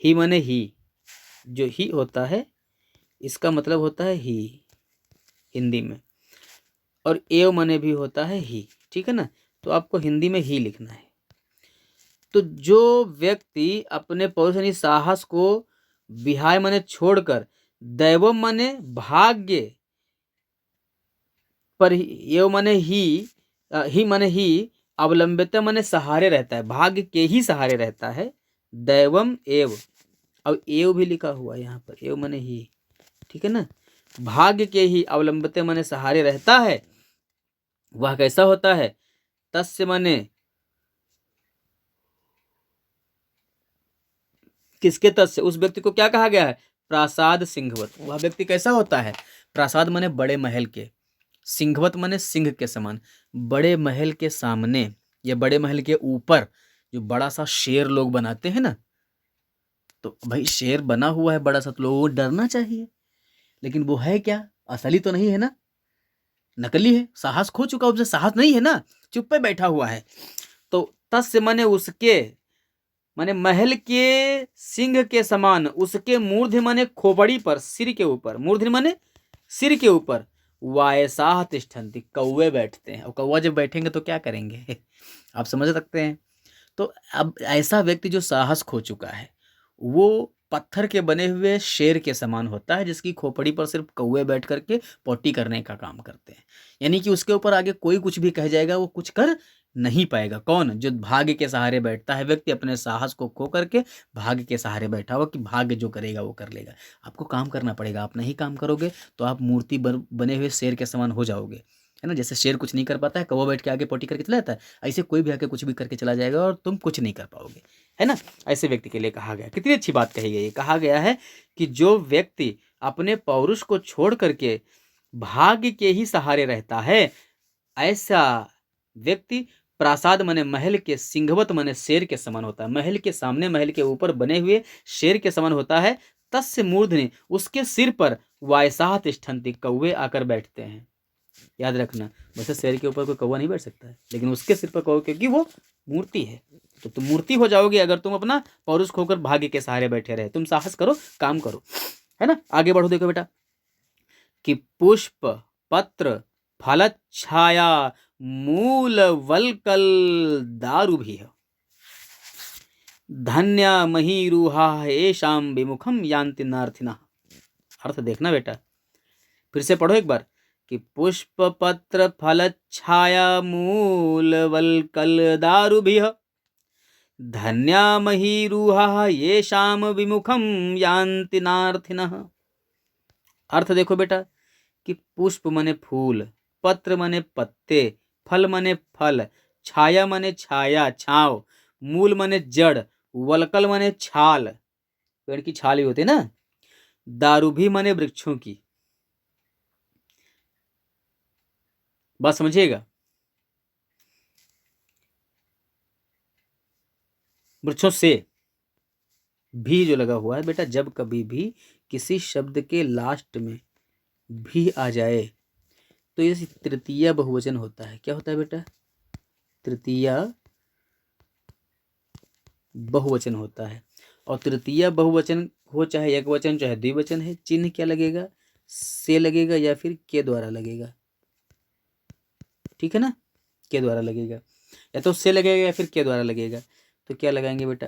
ही माने ही, जो ही होता है इसका मतलब होता है ही हिंदी में, और एव माने भी होता है ही, ठीक है ना। तो आपको हिंदी में ही लिखना है। तो जो व्यक्ति अपने पौरुष यानी साहस को विहाय माने छोड़कर, दैवम माने भाग्य, पर एव माने ही माने ही, अवलंबित माने सहारे रहता है, भाग्य के ही सहारे रहता है, दैवम एव, अब एव भी लिखा हुआ है यहाँ पर, एव माने ही, ठीक है ना। भाग्य के ही, अवलंबित माने सहारे रहता है, वह कैसा होता है? तस्य माने किसके तस्य, उस व्यक्ति को क्या कहा गया है? प्रासाद सिंहवत। वह व्यक्ति कैसा होता है? प्रासाद माने बड़े महल के, सिंहवत माने सिंह के समान। बड़े महल के सामने या बड़े महल के ऊपर जो बड़ा सा शेर लोग बनाते हैं ना, तो भाई शेर बना हुआ है बड़ा सा, तो लोगों को डरना चाहिए। लेकिन वो है क्या? असली तो नहीं है ना, नकली है। साहस खो चुका, उससे साहस नहीं है ना, चुप पे बैठा हुआ है। तो तस्य माने उसके, माने महल के सिंह के समान, उसके मूर्ध माने खोपड़ी पर, सिर के ऊपर, मूर्ध माने सिर के ऊपर, वायसाह तिष्ठन्ति, कौवे बैठते हैं। और कौवा जब बैठेंगे तो क्या करेंगे आप समझ सकते हैं। तो अब ऐसा व्यक्ति जो साहस खो चुका है, वो पत्थर के बने हुए शेर के समान होता है, जिसकी खोपड़ी पर सिर्फ कौवे बैठ करके पोटी करने का काम करते हैं। यानी कि उसके ऊपर आगे कोई कुछ भी कह जाएगा वो कुछ कर नहीं पाएगा। कौन? जो भाग्य के सहारे बैठता है व्यक्ति, अपने साहस को खो करके भाग्य के सहारे बैठा हुआ, कि भाग्य जो करेगा वो कर लेगा। आपको काम करना पड़ेगा, आप नहीं काम करोगे तो आप मूर्ति बने हुए शेर के समान हो जाओगे, है ना। जैसे शेर कुछ नहीं कर पाता है, कौवा बैठ के आगे पोटी करके चला जाता है, ऐसे कोई भी आके कुछ भी करके चला जाएगा और तुम कुछ नहीं कर पाओगे, है ना। ऐसे व्यक्ति के लिए कहा गया, कितनी अच्छी बात कही गई है। कहा गया है कि जो व्यक्ति अपने पौरुष को छोड़ करके भाग्य के ही सहारे रहता है, ऐसा व्यक्ति प्रासाद माने महल के, सिंहवत माने शेर के समान होता है। महल के सामने, महल के ऊपर बने हुए शेर के समान होता है। तस्य मूर्धनि, उसके सिर पर वायसाह तिष्ठन्ति, कौवे आकर बैठते हैं। याद रखना, वैसे शेर के ऊपर कोई कौवा नहीं बैठ सकता है, लेकिन उसके सिर पर कौवा, क्योंकि वो मूर्ति है। तो तुम मूर्ति हो जाओगे अगर तुम अपना पौरुष खोकर भाग्य के सहारे बैठे रहे। तुम साहस करो, काम करो, है ना। आगे बढ़ो, देखो बेटा कि पुष्प पत्र फल छाया मूल वलकल दारु भी है, धन्य महीरुहा येषाम विमुखम यान्ति नार्थिनः। अर्थ देखना बेटा, फिर से पढ़ो एक बार कि पुष्प पत्र फल छाया मूल वलकल दारु भी है, धन्या महीरुहा येषाम विमुखम यान्ति नार्थिनः। अर्थ देखो बेटा कि पुष्प माने फूल, पत्र माने पत्ते, फल माने फल, छाया माने छाया, छाव, मूल माने जड़, वलकल माने छाल, पेड़ की छाल ही होती है ना, दारू भी माने वृक्षों की। बात समझिएगा, वृक्षों से भी जो लगा हुआ है बेटा, जब कभी भी किसी शब्द के लास्ट में भी आ जाए तो ये तृतीया बहुवचन होता है। क्या होता है बेटा? तृतीया बहुवचन होता है। और तृतीया बहुवचन हो, चाहे एक वचन चाहे द्विवचन है, चिन्ह क्या लगेगा? से लगेगा या फिर के द्वारा लगेगा, ठीक है ना। के द्वारा लगेगा, या तो से लगेगा या फिर के द्वारा लगेगा। तो क्या लगाएंगे बेटा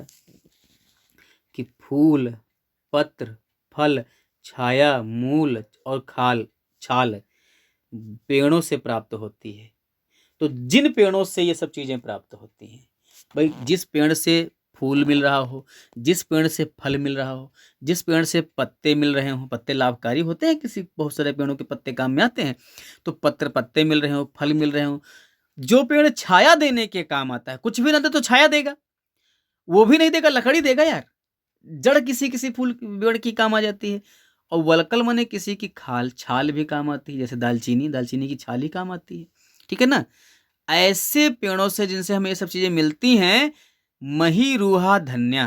कि फूल, पत्र, फल, छाया, मूल और खाल, छाल पेड़ों से प्राप्त होती है। तो जिन पेड़ों से ये सब चीजें प्राप्त होती हैं, भाई जिस पेड़ से फूल मिल रहा हो, जिस पेड़ से फल मिल रहा हो, जिस पेड़ से पत्ते मिल रहे हो, पत्ते लाभकारी होते हैं, किसी बहुत सारे पेड़ों के पत्ते काम में आते हैं, तो पत्ते मिल रहे हो, फल मिल रहे हो। जो पेड़ छाया देने के काम आता है, कुछ भी ना दे तो छाया देगा, वो भी नहीं देगा लकड़ी देगा यार, जड़ किसी किसी फूल पेड़ की काम आ जाती है। और वलकल माने किसी की खाल, छाल भी काम आती है, जैसे दालचीनी की छाल ही काम आती है, ठीक है ना। ऐसे पेड़ों से जिनसे हमें ये सब चीजें मिलती हैं, महीरुहा धन्या,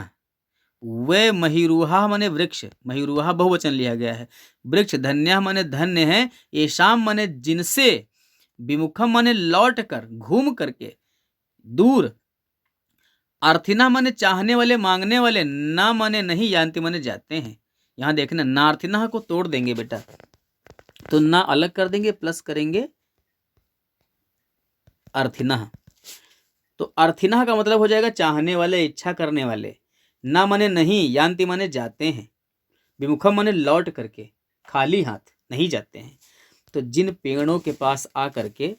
वे महीरुहा माने वृक्ष, महीरुहा बहुवचन लिया गया है, वृक्ष, धन्या माने धन्य है, ये शाम माने जिनसे, विमुखम माने लौट कर, घूम करके, दूर, अर्थिना माने चाहने वाले, मांगने वाले, ना माने नहीं, यान्ति माने जाते हैं। यहां देखना, नार्थिना को तोड़ देंगे बेटा, तो ना अलग कर देंगे, प्लस करेंगे अर्थिना। तो अर्थिना का मतलब हो जाएगा चाहने वाले, इच्छा करने वाले। ना माने नहीं, यान्ति माने जाते हैं, विमुखम माने लौट करके, खाली हाथ नहीं जाते हैं। तो जिन पेड़ों के पास आ करके,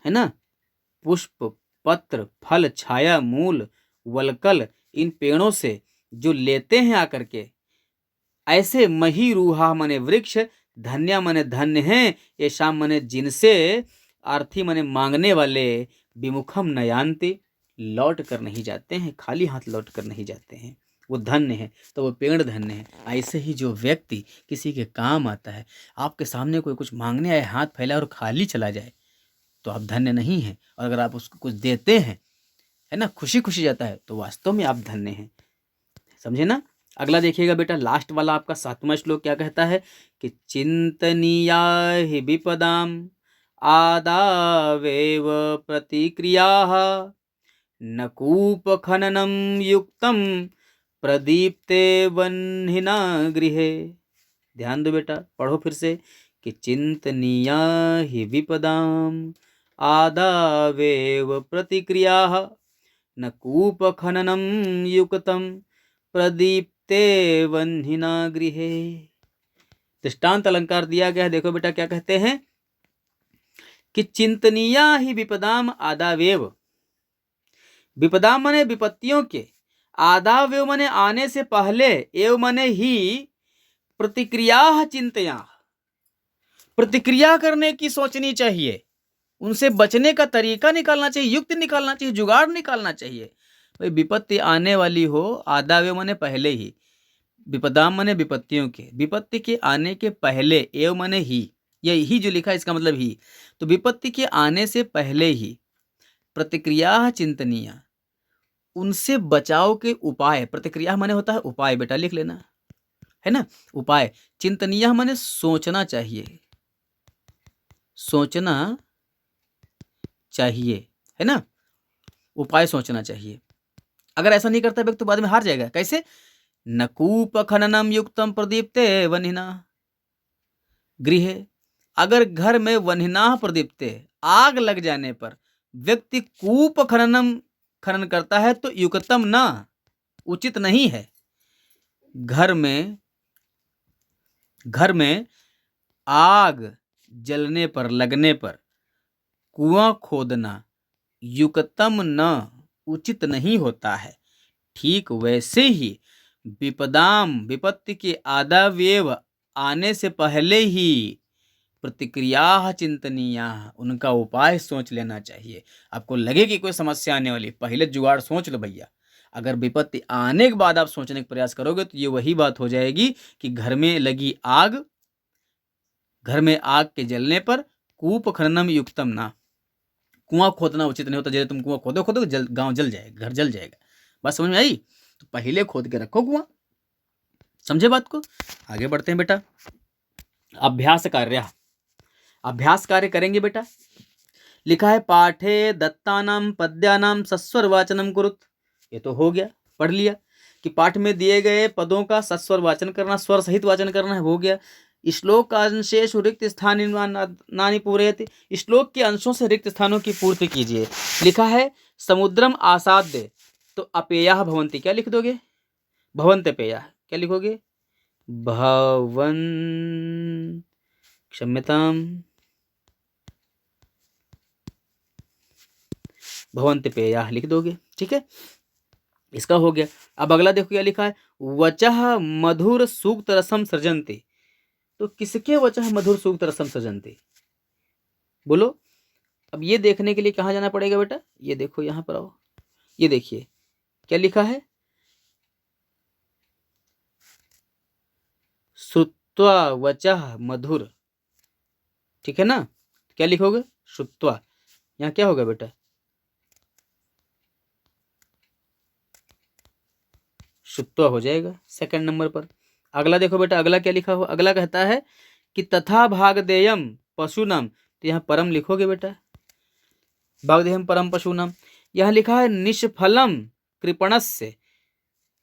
है ना, पुष्प, पत्र, फल, छाया, मूल, वलकल, इन पेड़ों से जो लेते हैं आकर के, ऐसे महीरुहा माने वृक्ष, धन्या माने धन्य हैं, ये शाम माने जिनसे, आर्थी माने मांगने वाले, विमुखम नयान्ति लौट कर नहीं जाते हैं, खाली हाथ लौट कर नहीं जाते हैं। वो धन्य है, तो वो पेड़ धन्य है। ऐसे ही जो व्यक्ति किसी के काम आता है, आपके सामने कोई कुछ मांगने आए, हाथ फैलाए और खाली चला जाए, तो आप धन्य नहीं हैं। और अगर आप उसको कुछ देते हैं, है ना, खुशी खुशी जाता है, तो वास्तव में आप धन्य हैं। समझे ना। अगला देखिएगा बेटा, लास्ट वाला आपका 7वां श्लोक क्या कहता है कि चिंतनीया हि विपदाम आदावेव प्रतिक्रिया न कूप खननम युक्तम प्रदीप्ते वह्निना गृहे। ध्यान दो बेटा, पढ़ो फिर से कि चिंतनीया हि विपदाम आदावेव प्रतिक्रिया न कूप खननम युक्तम प्रदीप्ते वह्निना गृहे। दृष्टांत अलंकार दिया गया है। देखो बेटा क्या कहते हैं कि चिंतनीया ही विपदाम आदावेव। विपदा मने विपत्तियों के, आदावेव मने आने से पहले, एव मने ही प्रतिक्रिया चिंतया, प्रतिक्रिया करने की सोचनी चाहिए, उनसे बचने का तरीका निकालना चाहिए, युक्ति निकालना चाहिए, जुगाड़ निकालना चाहिए। भाई विपत्ति आने वाली हो, आदावेव मने पहले ही, विपदाम मने विपत्तियों के, विपत्ति के आने के पहले, एव मने ही, यही जो लिखा है इसका मतलब ही, तो विपत्ति के आने से पहले ही प्रतिक्रिया चिंतनीय, उनसे बचाव के उपाय, प्रतिक्रिया माने होता है उपाय, बेटा लिख लेना, है ना, उपाय। चिंतनीय माने सोचना चाहिए, सोचना चाहिए, है ना, उपाय सोचना चाहिए। अगर ऐसा नहीं करता व्यक्ति तो बाद में हार जाएगा। कैसे? नकूप खननम युक्तम प्रदीप्ते वह्निना गृहे। अगर घर में वह्निना प्रदीप्ते, आग लग जाने पर व्यक्ति कूप खनन करता है तो युक्तम ना, उचित नहीं है। घर में आग जलने पर, लगने पर कुआं खोदना युक्तम न, उचित नहीं होता है। ठीक वैसे ही विपदाम, विपत्ति के आदावेव, आने से पहले ही प्रतिक्रिया चिंतनीय, उनका उपाय सोच लेना चाहिए। आपको लगे कि कोई समस्या आने वाली, पहले जुगाड़ सोच लो भैया। अगर विपत्ति आने के बाद आप सोचने का प्रयास करोगे तो ये वही बात हो जाएगी कि घर में लगी आग, घर में आग के जलने पर कूप खननम युक्तम ना, कुआं खोदना उचित नहीं होता। जैसे तुम कुआं खोदो गांव जल जाएगा, घर जल जाएगा। बात समझ में आई? तो पहले खोद के रखो कुआं। समझे बात को? आगे बढ़ते हैं बेटा। अभ्यास कार्य, अभ्यास कार्य करेंगे बेटा। लिखा है पाठे दत्तानाम पद्यानाम सस्वर वाचनम कुरुत। ये तो हो गया, पढ़ लिया कि पाठ में दिए गए पदों का सस्वर वाचन करना, स्वर सहित वाचन करना है, हो गया। श्लोक का अंशेष रिक्त स्थान नानी पूरयति, श्लोक के अंशों से रिक्त स्थानों की पूर्ति कीजिए। लिखा है समुद्रम आसाद्य, तो अपेया भवंती, क्या लिख दोगे? भवंत पेया, क्या लिखोगे? भवन, क्षम्यताम, भवंत पेया लिख दोगे। ठीक है, इसका हो गया। अब अगला देखो क्या लिखा है, वचः मधुर सूक्त रसम सृजन्ति। तो किसके वचः मधुर सूक्त रसम सृजन्ति, बोलो। अब ये देखने के लिए कहाँ जाना पड़ेगा बेटा? ये देखो यहाँ पर आओ, ये देखिए क्या लिखा है, श्रुत्वा वचः मधुर। ठीक है ना, क्या लिखोगे? श्रुत्वा। यहाँ क्या होगा बेटा? श्रुत्वा हो जाएगा सेकंड नंबर पर। अगला देखो बेटा, अगला क्या लिखा हुआ? अगला कहता है कि तथा भागदेयम पशुनम, तो यहाँ परम लिखोगे बेटा, भागदेयम परम पशुनम। यहाँ लिखा है निष्फलम कृपणस्य,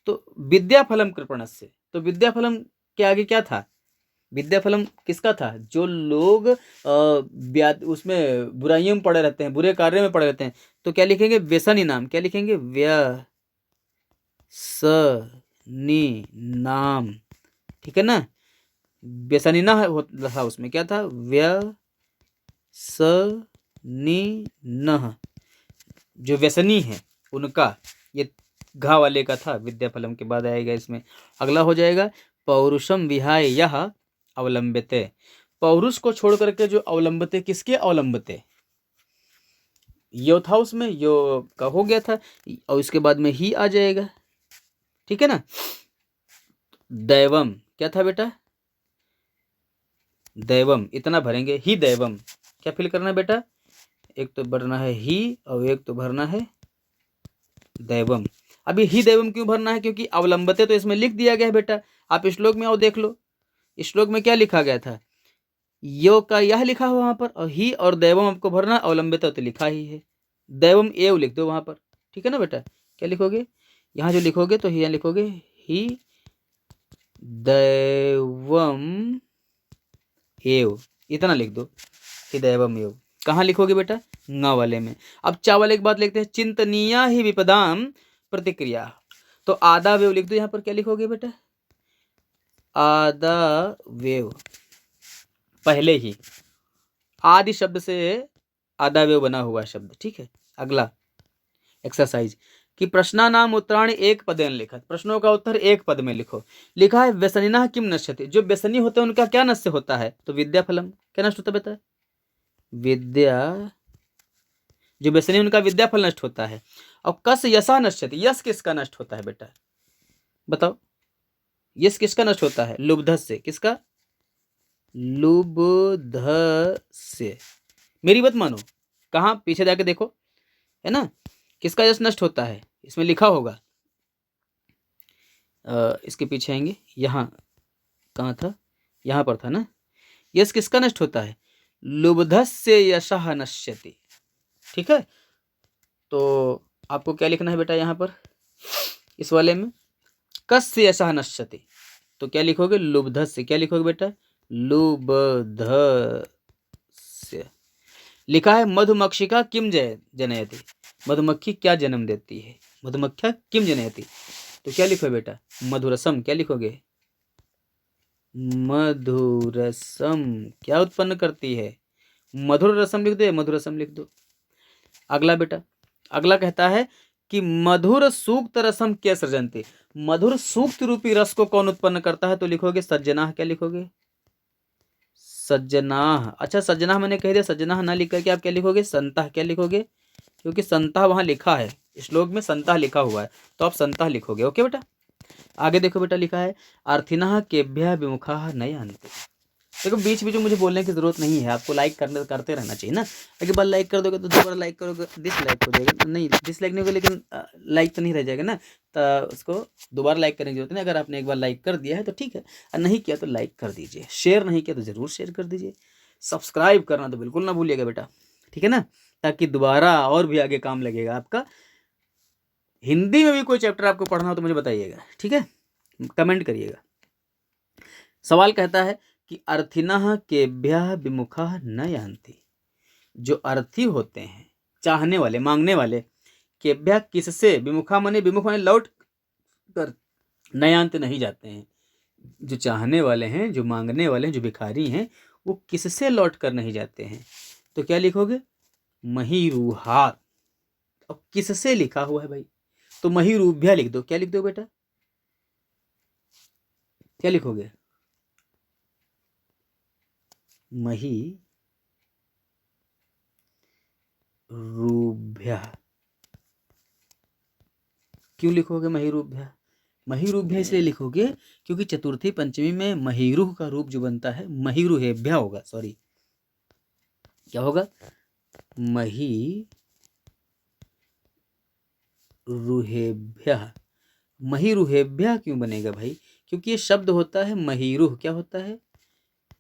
तो विद्याफलम कृपणस्य। तो विद्याफलम के आगे क्या था? विद्याफलम किसका था? जो लोग उसमें बुराइयों में पड़े रहते हैं, बुरे कार्य में पड़े रहते हैं, तो क्या लिखेंगे? व्यसनी नाम। क्या लिखेंगे? व्यसनी नाम। ठीक है ना, व्यसनी ना था, उसमें क्या था? व्यसनी न, जो व्यसनी है उनका, ये घा वाले का था, विद्याफलम के बाद आएगा इसमें। अगला हो जाएगा पौरुषम विहाय यह अवलंबिते। पौरुष को छोड़ करके जो अवलंबते, किसके अवलंबते? यो था उसमें, यो का हो गया था, और इसके बाद में ही आ जाएगा। ठीक है ना। दैवम क्या था बेटा, दैवम इतना भरेंगे, ही दैवम क्या फिल करना है बेटा, एक तो भरना है ही और एक तो भरना है दैवम। अभी ही दैवम क्यों भरना है, क्योंकि अवलंबते तो इसमें लिख दिया गया है बेटा। आप श्लोक में आओ देख लो, श्लोक में क्या लिखा गया था, यो का यह लिखा हुआ वहां पर, और ही और दैवम आपको भरना, अवलंबित तो लिखा ही है, दैवम एव लिख दो वहां पर, ठीक है ना बेटा। क्या लिखोगे, यहाँ जो लिखोगे तो यहाँ लिखोगे ही दैवम एव, इतना लिख दो, ही दैवम एव। कहाँ लिखोगे बेटा, न वाले में। अब चा वाले की बात लिखते हैं, चिंतनीया ही विपदाम प्रतिक्रिया, तो आधा वेव लिख दो यहाँ पर। क्या लिखोगे बेटा, आधा वेव, पहले ही आदि शब्द से आधा वेव बना हुआ शब्द, ठीक है। अगला एक्सरसाइज कि प्रश्नानाम उत्तराणि एक पदेन लिखत, प्रश्नों का उत्तर एक पद में लिखो। लिखा है व्यसनिनः किम नश्यति, जो व्यसनी होते हैं उनका क्या नश्य होता है, तो विद्या फलम, क्या नष्ट होता है बेटा, विद्या, जो व्यसनी उनका विद्या फल नष्ट होता है। और कस यशा नश्यति, यश किसका नष्ट होता है बेटा, बताओ, यश किसका नष्ट होता है, लुब्ध से, किसका, लुब्ध से, मेरी बात मानो, कहाँ पीछे जाके देखो, है ना, किसका यश नष्ट होता है, इसमें लिखा होगा, इसके पीछे आएंगे, यहाँ कहाँ था, यहाँ पर था ना, यश किसका नष्ट होता है, लुब्धस्य यशः नश्यति, ठीक है। तो आपको क्या लिखना है बेटा यहाँ पर, इस वाले में, कस्य यशः नश्यति, तो क्या लिखोगे, लुब्धस्य, क्या लिखोगे बेटा, लुब्धस्य। लिखा है मधुमक्षिका किम जनयति, मधुमक्खी क्या जन्म देती है, मधुमक्खिया किम जनयति, तो क्या लिखोगे बेटा, मधुरसम, क्या लिखोगे, मधुरसम क्या उत्पन्न करती है, मधुर रसम लिख दो, मधुरसम लिख दो। अगला बेटा, अगला कहता है कि मधुर सूक्त रसम क्या सृजनते, मधुर सूक्त रूपी रस को कौन उत्पन्न करता है, तो लिखोगे सज्जनाह, क्या लिखोगे, सज्जनाह। अच्छा सज्जनाह मैंने कह दिया, सज्जनाह ना लिख करके आप क्या लिखोगे, संताह, क्या लिखोगे, क्योंकि संताह वहां लिखा है, श्लोक में संताह लिखा हुआ है, तो आप संताह लिखोगे। ओके बेटा, आगे देखो बेटा, लिखा है अर्थिनः केभ्यः विमुखाः न यान्ति। देखो बीच बीच में मुझे बोलने की जरूरत नहीं है, आपको लाइक करते रहना चाहिए ना, एक बार लाइक कर दोगे तो दोबारा लाइक करोगे, डिसलाइक हो जाएगा, नहीं डिसलाइक नहीं होगा, लेकिन लाइक तो नहीं रह जाएगा ना, तो उसको दोबारा लाइक करने की जरूरत नहीं। अगर आपने एक बार लाइक कर दिया है तो ठीक है, और नहीं किया तो लाइक कर दीजिए, शेयर नहीं किया तो जरूर शेयर कर दीजिए, सब्सक्राइब करना तो बिल्कुल ना भूलिएगा बेटा, ठीक है ना, ताकि दोबारा और भी आगे काम लगेगा आपका। हिंदी में भी कोई चैप्टर आपको पढ़ना हो तो मुझे बताइएगा, ठीक है, कमेंट करिएगा। सवाल कहता है कि अर्थिनः केभ्यः विमुखाः न यान्ति, जो अर्थी होते हैं, चाहने वाले, मांगने वाले, केभ्यः किससे, विमुखा माने, विमुख माने लौट कर, न यान्ति नहीं जाते हैं, जो चाहने वाले हैं, जो मांगने वाले हैं, जो भिखारी हैं, वो किससे लौट कर नहीं जाते हैं, तो क्या लिखोगे, महीरुहात्। अब किससे लिखा हुआ है भाई, तो महीरुभ्य लिख दो, क्या लिख दो बेटा, क्या लिखोगे, महीरुभ्य, क्यों लिखोगे महीरुभ्य, महीरुभ्य इसलिए लिखोगे क्योंकि चतुर्थी पंचमी में महीरुह का रूप जो बनता है महीरुहेभ्य होगा, सॉरी क्या होगा, महीरुहेभ्य। महीरुहेभ्य क्यों बनेगा भाई, क्योंकि ये शब्द होता है महीरुह, क्या होता है,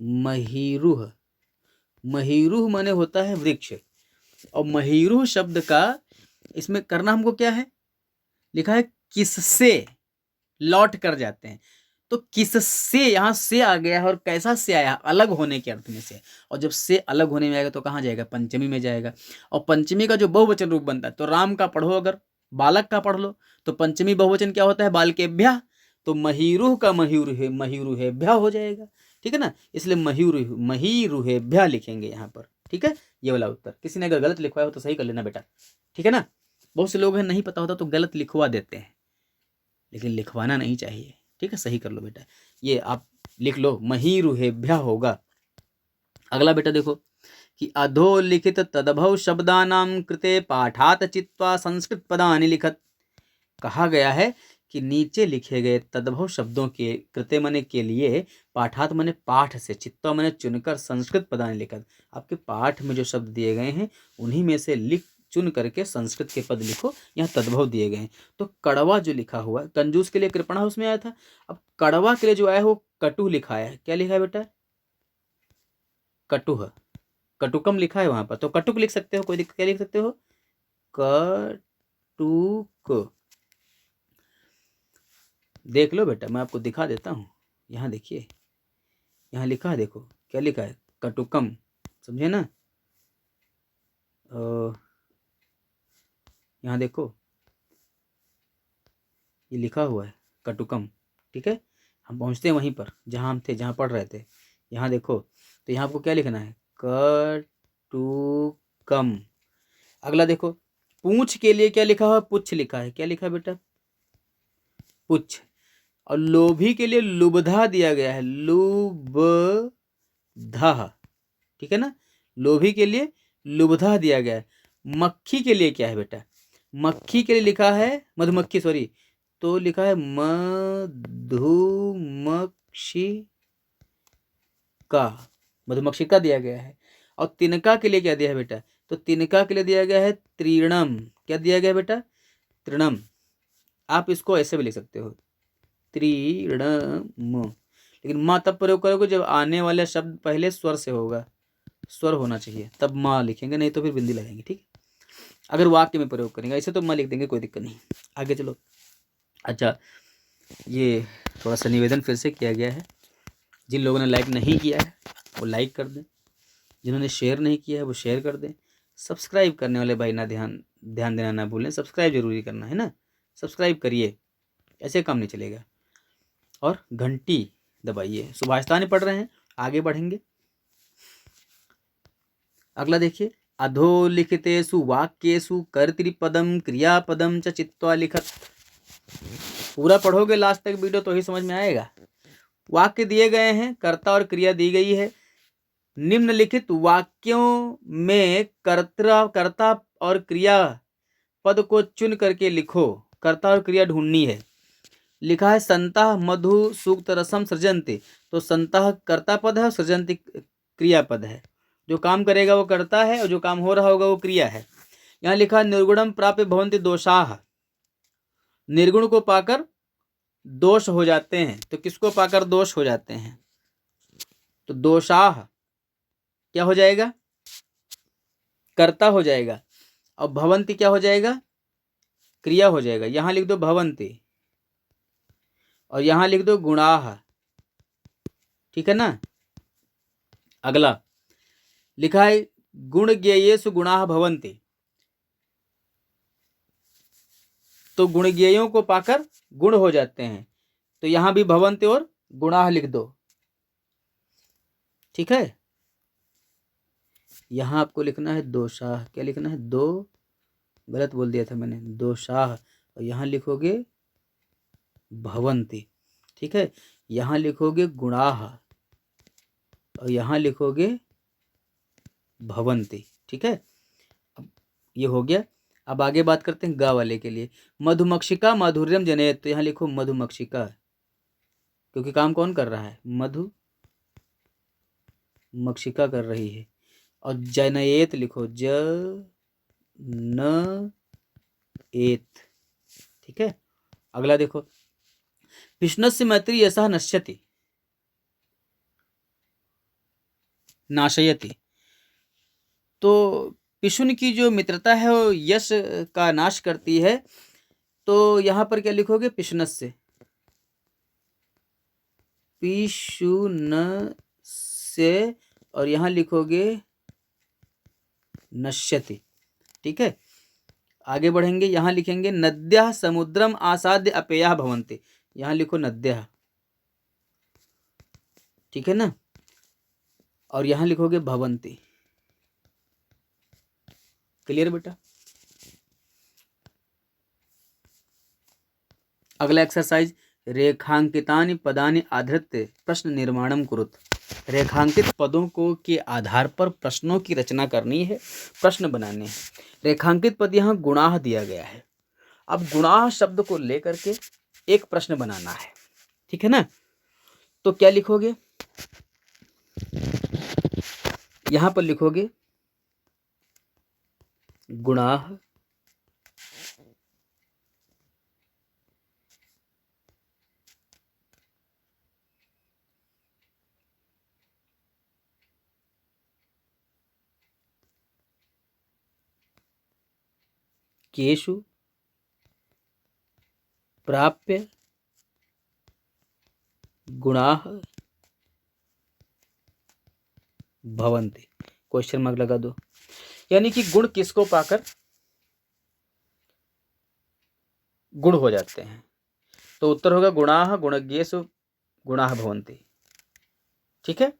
महीरुह, महीरुह माने होता है वृक्ष, और महीरुह शब्द का इसमें करना हमको क्या है, लिखा है किससे लौट कर जाते हैं, तो किससे यहाँ से आ गया है, और कैसा से आया, अलग होने के अर्थ में से, और जब से अलग होने में आएगा तो कहाँ जाएगा, पंचमी में जाएगा, और पंचमी का जो बहुवचन रूप बनता है, तो राम का पढ़ो, अगर बालक का पढ़ लो तो पंचमी बहुवचन क्या होता है, बालकेभ्यः, तो महीरुह का महीरुहेभ्य हो जाएगा, ठीक है ना, इसलिए महीरुहेभ्य लिखेंगे यहाँ पर, ठीक है। ये वाला उत्तर, किसी ने अगर गलत लिखवाया हो तो सही कर लेना बेटा, ठीक है ना, बहुत से लोग हैं नहीं पता होता तो गलत लिखवा देते हैं, लेकिन लिखवाना नहीं चाहिए, ठीक है, सही कर लो बेटा, ये आप लिख लो, महीरुहेभ्य होगा। अगला बेटा देखो कि अधोलिखित तदभव शब्दानां कृते पाठात चित्वा संस्कृत पदानि लिखत, कहा गया है कि नीचे लिखे गए तद्भव शब्दों के कृते मने के लिए पाठात मने पाठ से, चित्वा मने चुनकर, संस्कृत पदानि लिखत। आपके पाठ में जो शब्द दिए गए हैं उन्हीं में से लिख चुन करके संस्कृत के पद लिखो। यहाँ तद्भव दिए गए हैं। तो कड़वा जो लिखा हुआ है, कंजूस के लिए कृपणा उसमें आया था। अब कड़वा के लिए जो आया है वो कटु लिखा है। क्या लिखा है बेटा? कटुह, कटुकम लिखा है वहां पर, तो कटुक लिख सकते हो, कोई दिक्कत? क्या लिख सकते हो? कटुक। देख लो बेटा, मैं आपको दिखा देता हूँ। यहाँ देखिए, यहाँ लिखा है, देखो क्या लिखा है, कटुकम। समझे ना? यहाँ देखो, ये लिखा हुआ है कटुकम। ठीक है, हम पहुँचते हैं वहीं पर जहाँ हम थे, जहाँ पढ़ रहे थे। यहाँ देखो, तो यहाँ आपको क्या लिखना है? कटुकम। अगला देखो, पूंछ के लिए क्या लिखा हुआ? पुच्छ लिखा है। क्या लिखा है बेटा? पुच्छ। और लोभी के लिए लुब्धा दिया गया है, लुब्धा। ठीक है ना? लोभी के लिए लुब्धा दिया गया है। मक्खी के लिए क्या है बेटा? मक्खी के लिए लिखा है मधुमक्खी, सॉरी, तो लिखा है मधुमक्षिका, मधुमक्षिका दिया गया है। और तिनका के लिए क्या दिया है बेटा? तो तिनका के लिए दिया गया है त्रिणम। क्या दिया गया बेटा? त्रिणम। आप इसको ऐसे भी लिख सकते हो, त्रिणम, लेकिन माँ तब प्रयोग करोगे जब आने वाला शब्द पहले स्वर से होगा, स्वर होना चाहिए, तब माँ लिखेंगे, नहीं तो फिर बिंदी लगाएंगे। ठीक है, अगर वाक्य में प्रयोग करेंगे, ऐसे तो माँ लिख देंगे, कोई दिक्कत नहीं। आगे चलो। अच्छा, ये थोड़ा सा निवेदन फिर से किया गया है, जिन लोगों ने लाइक नहीं किया है वो लाइक कर दें, जिन्होंने शेयर नहीं किया है वो शेयर कर दें। सब्सक्राइब करने वाले भाई ना ध्यान देना ना भूलें, सब्सक्राइब जरूरी करना है ना, सब्सक्राइब करिए, ऐसे काम नहीं चलेगा। और घंटी दबाइए। सुभाषितानि पढ़ रहे हैं, आगे बढ़ेंगे। अगला देखिए, अधोलिखितेषु वाक्येषु कर्तृपदम क्रियापदम च चित्वा लिखत। पूरा पढ़ोगे लास्ट तक वीडियो तो ही समझ में आएगा। वाक्य दिए गए हैं, कर्ता और क्रिया दी गई है। निम्नलिखित वाक्यों में कर्ता और क्रिया पद को चुन करके लिखो। कर्ता और क्रिया ढूंढनी है। लिखा है संतः मधु सूक्त रसम सृजन्ति, तो संतः कर्ता पद है और सृजन्ति क्रिया पद है। जो काम करेगा वो कर्ता है और जो काम हो रहा होगा वो क्रिया है। यहाँ लिखा निर्गुणम प्राप्य भवन्ति दोषाः, निर्गुण को पाकर दोष हो जाते हैं। तो किसको पाकर दोष हो जाते हैं? तो दोषाः क्या हो जाएगा? कर्ता हो जाएगा। और भवन्ति क्या हो जाएगा? क्रिया हो जाएगा। यहां लिख दो भवन्ति और यहां लिख दो गुणाः। ठीक है ना? अगला लिखा है गुण ज्ञेयेषु गुणाः भवन्ति, तो गुण ज्ञेयों को पाकर गुण हो जाते हैं। तो यहां भी भवन्ति और गुणाः लिख दो। ठीक है, यहां आपको लिखना है दोषाः। क्या लिखना है? गलत बोल दिया था मैंने, दोषाः। और यहां लिखोगे भवन्ति। ठीक है, यहां लिखोगे गुणाः और यहां लिखोगे भवन्ति। ठीक है, अब ये हो गया। अब आगे बात करते हैं गा वाले के लिए। मधुमक्षिका माधुर्यम जनयेत, तो यहाँ लिखो मधुमक्षिका, क्योंकि काम कौन कर रहा है? मधुमक्षिका कर रही है। और जनयेत लिखो, जनयेत। ठीक है, अगला देखो, विष्णुस्य मैत्री यशः नश्यति, नाशयति, तो पिशुन की जो मित्रता है वो यश का नाश करती है। तो यहां पर क्या लिखोगे? पिशुनस्य, पिशुनस्य, और यहां लिखोगे नश्यति। ठीक है, आगे बढ़ेंगे। यहां लिखेंगे नद्यः समुद्रम आसाद्य अपेयः भवन्ति, यहां लिखो नद्यः। ठीक है ना? और यहां लिखोगे भवन्ति। क्लियर बेटा? अगला एक्सरसाइज, रेखांकितानि पदानि आधृत्य प्रश्न निर्माणम कुरुत। रेखांकित पदों को के आधार पर प्रश्नों की रचना करनी है, प्रश्न बनाने हैं। रेखांकित पद यहाँ गुणाः दिया गया है। अब गुणाः शब्द को लेकर के एक प्रश्न बनाना है, ठीक है ना। तो क्या लिखोगे, यहां पर लिखोगे गुणाह केषु प्राप्य गुणाः भवन्ति, क्वेश्चन मार्क लगा दो। यानी कि गुण किसको पाकर गुण हो जाते हैं, तो उत्तर होगा गुणाः गुणज्ञेषु गुणाः भवन्ति, ठीक है।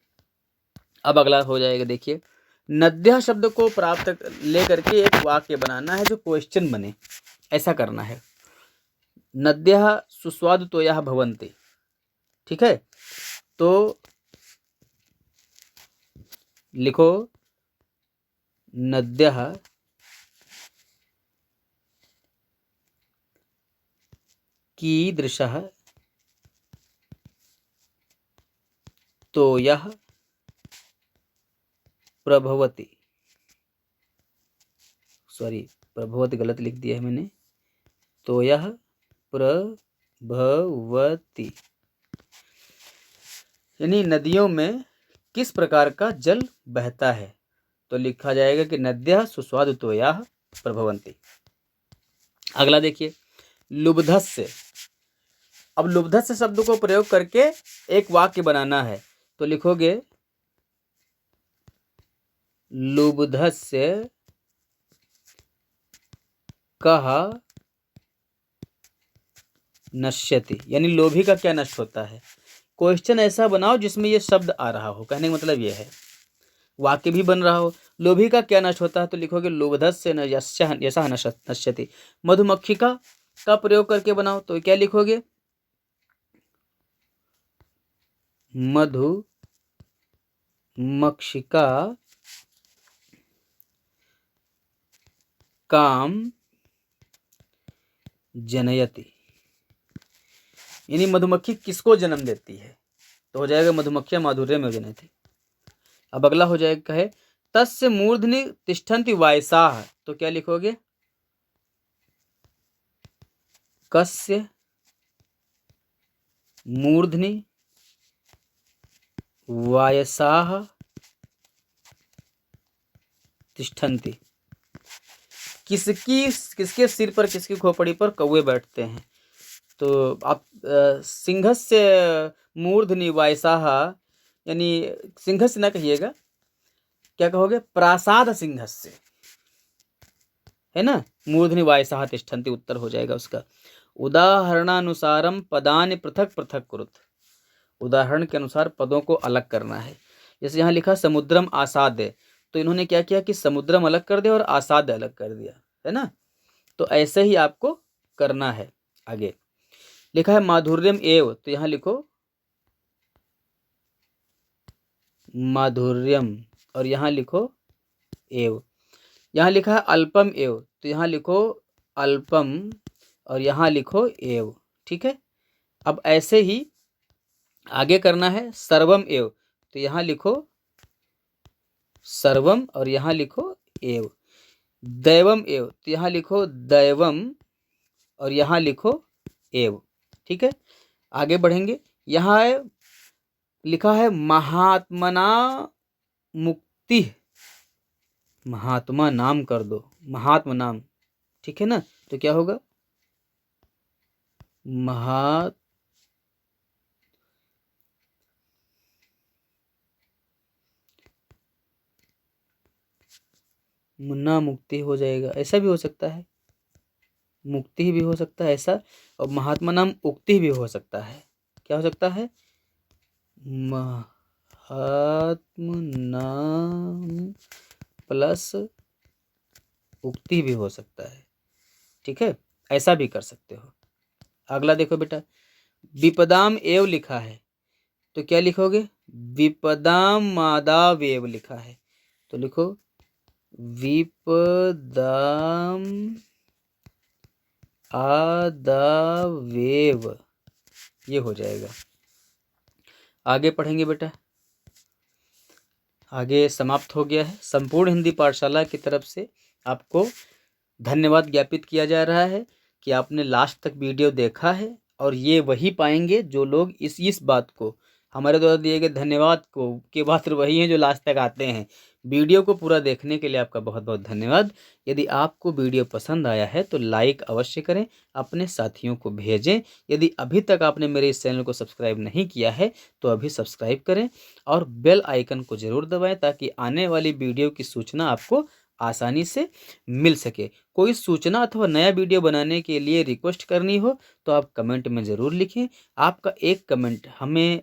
अब अगला हो जाएगा, देखिए नद्यः शब्द को प्राप्त लेकर के एक वाक्य बनाना है जो क्वेश्चन बने, ऐसा करना है। नद्यः सुस्वादुतोयाः भवन्ति, ठीक है। तो लिखो नद्यः कीदृशः तोयः प्रभवति, सॉरी प्रभवति गलत लिख दिया है मैंने, तोयः प्रभवति, यानी नदियों में किस प्रकार का जल बहता है। तो लिखा जाएगा कि नद्यः सुस्वादुतोयाः प्रभवन्ति। अगला देखिए लुब्धस्य, अब लुब्धस्य शब्द को प्रयोग करके एक वाक्य बनाना है, तो लिखोगे लुब्धस्य कः नश्यति, यानी लोभी का क्या नष्ट होता है। क्वेश्चन ऐसा बनाओ जिसमें ये शब्द आ रहा हो, कहने का मतलब ये है, वाक्य भी बन रहा हो। लोभी का क्या नष्ट होता है, तो लिखोगे लुब्धस्य यशः नश्यति। मधुमक्खिका का प्रयोग करके बनाओ, तो क्या लिखोगे मधुमक्षिका काम जनयति, यानी मधुमक्खी किसको जन्म देती है, तो हो जाएगा मधुमक्खियां माधुर्य में जनयति। अब अगला हो जाएगा, कहे तस्य मूर्धनि तिष्ठन्ति वायसाः, तो क्या लिखोगे कस्य मूर्धनि वायसाः तिष्ठन्ति, किसके सिर पर, किसकी खोपड़ी पर कौवे बैठते हैं। तो आप सिंहस्य मूर्धनि वायसाः, यानी सिंहस्य ना कहिएगा, क्या कहोगे प्रासाद सिंहस्य, है ना। मूर्धनि वायसाः तिष्ठन्ति उत्तर हो जाएगा उसका। उदाहरणानुसारम पदानि पृथक पृथक कुरुत, उदाहरण के अनुसार पदों को अलग करना है। जैसे यहाँ लिखा समुद्रम आसाद्य, तो इन्होंने क्या किया कि समुद्रम अलग कर दिया और आसाद्य अलग कर दिया, है ना। तो ऐसे ही आपको करना है। आगे लिखा है माधुर्यम एव, तो यहाँ लिखो माधुर्यम और यहाँ लिखो एव। यहाँ लिखा है अल्पम एव, तो यहाँ लिखो अल्पम और यहाँ लिखो एव, ठीक है। अब ऐसे ही आगे करना है सर्वम एव, तो यहाँ लिखो सर्वम और यहाँ लिखो एव। दैवम एव, तो यहाँ लिखो दैवम और यहाँ लिखो एव, ठीक है। आगे बढ़ेंगे, यहाँ है लिखा है महात्मना मुक्ति, महात्मा नाम कर दो, महात्मा नाम, ठीक है ना। तो क्या होगा मुन्ना मुक्ति हो जाएगा, ऐसा भी हो सकता है, मुक्ति भी हो सकता है ऐसा, और महात्मा नाम उक्ति भी हो सकता है। क्या हो सकता है महात्म नाम प्लस उक्ति भी हो सकता है, ठीक है, ऐसा भी कर सकते हो। अगला देखो बेटा विपदाम एव लिखा है, तो क्या लिखोगे विपदाम मादावेव लिखा है, तो लिखो विपदाम द वेव, ये हो जाएगा। आगे पढ़ेंगे बेटा। आगे समाप्त हो गया है। संपूर्ण हिंदी पाठशाला की तरफ से आपको धन्यवाद ज्ञापित किया जा रहा है कि आपने लास्ट तक वीडियो देखा है, और ये वही पाएंगे जो लोग इस बात को, हमारे द्वारा दिए गए धन्यवाद को के पात्र वही हैं जो लास्ट तक आते हैं। वीडियो को पूरा देखने के लिए आपका बहुत बहुत धन्यवाद। यदि आपको वीडियो पसंद आया है तो लाइक अवश्य करें, अपने साथियों को भेजें। यदि अभी तक आपने मेरे इस चैनल को सब्सक्राइब नहीं किया है तो अभी सब्सक्राइब करें और बेल आइकन को ज़रूर दबाएं, ताकि आने वाली वीडियो की सूचना आपको आसानी से मिल सके। कोई सूचना अथवा नया वीडियो बनाने के लिए रिक्वेस्ट करनी हो तो आप कमेंट में ज़रूर लिखें। आपका एक कमेंट हमें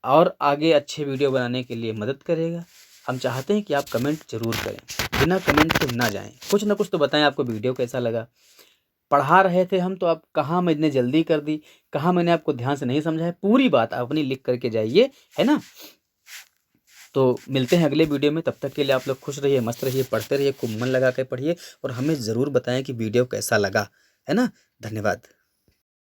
और आगे अच्छे वीडियो बनाने के लिए मदद करेगा। हम चाहते हैं कि आप कमेंट जरूर करें, बिना कमेंट के ना जाएं। कुछ ना कुछ तो बताएं, आपको वीडियो कैसा लगा। पढ़ा रहे थे हम तो आप कहाँ मैंने जल्दी कर दी, कहाँ मैंने आपको ध्यान से नहीं समझाया, पूरी बात आप अपनी लिख करके जाइए, है ना। तो मिलते हैं अगले वीडियो में। तब तक के लिए आप लोग खुश रहिए, मस्त रहिए, पढ़ते रहिए, खूब मन लगा कर पढ़िए, और हमें ज़रूर बताएं कि वीडियो कैसा लगा, है ना। धन्यवाद।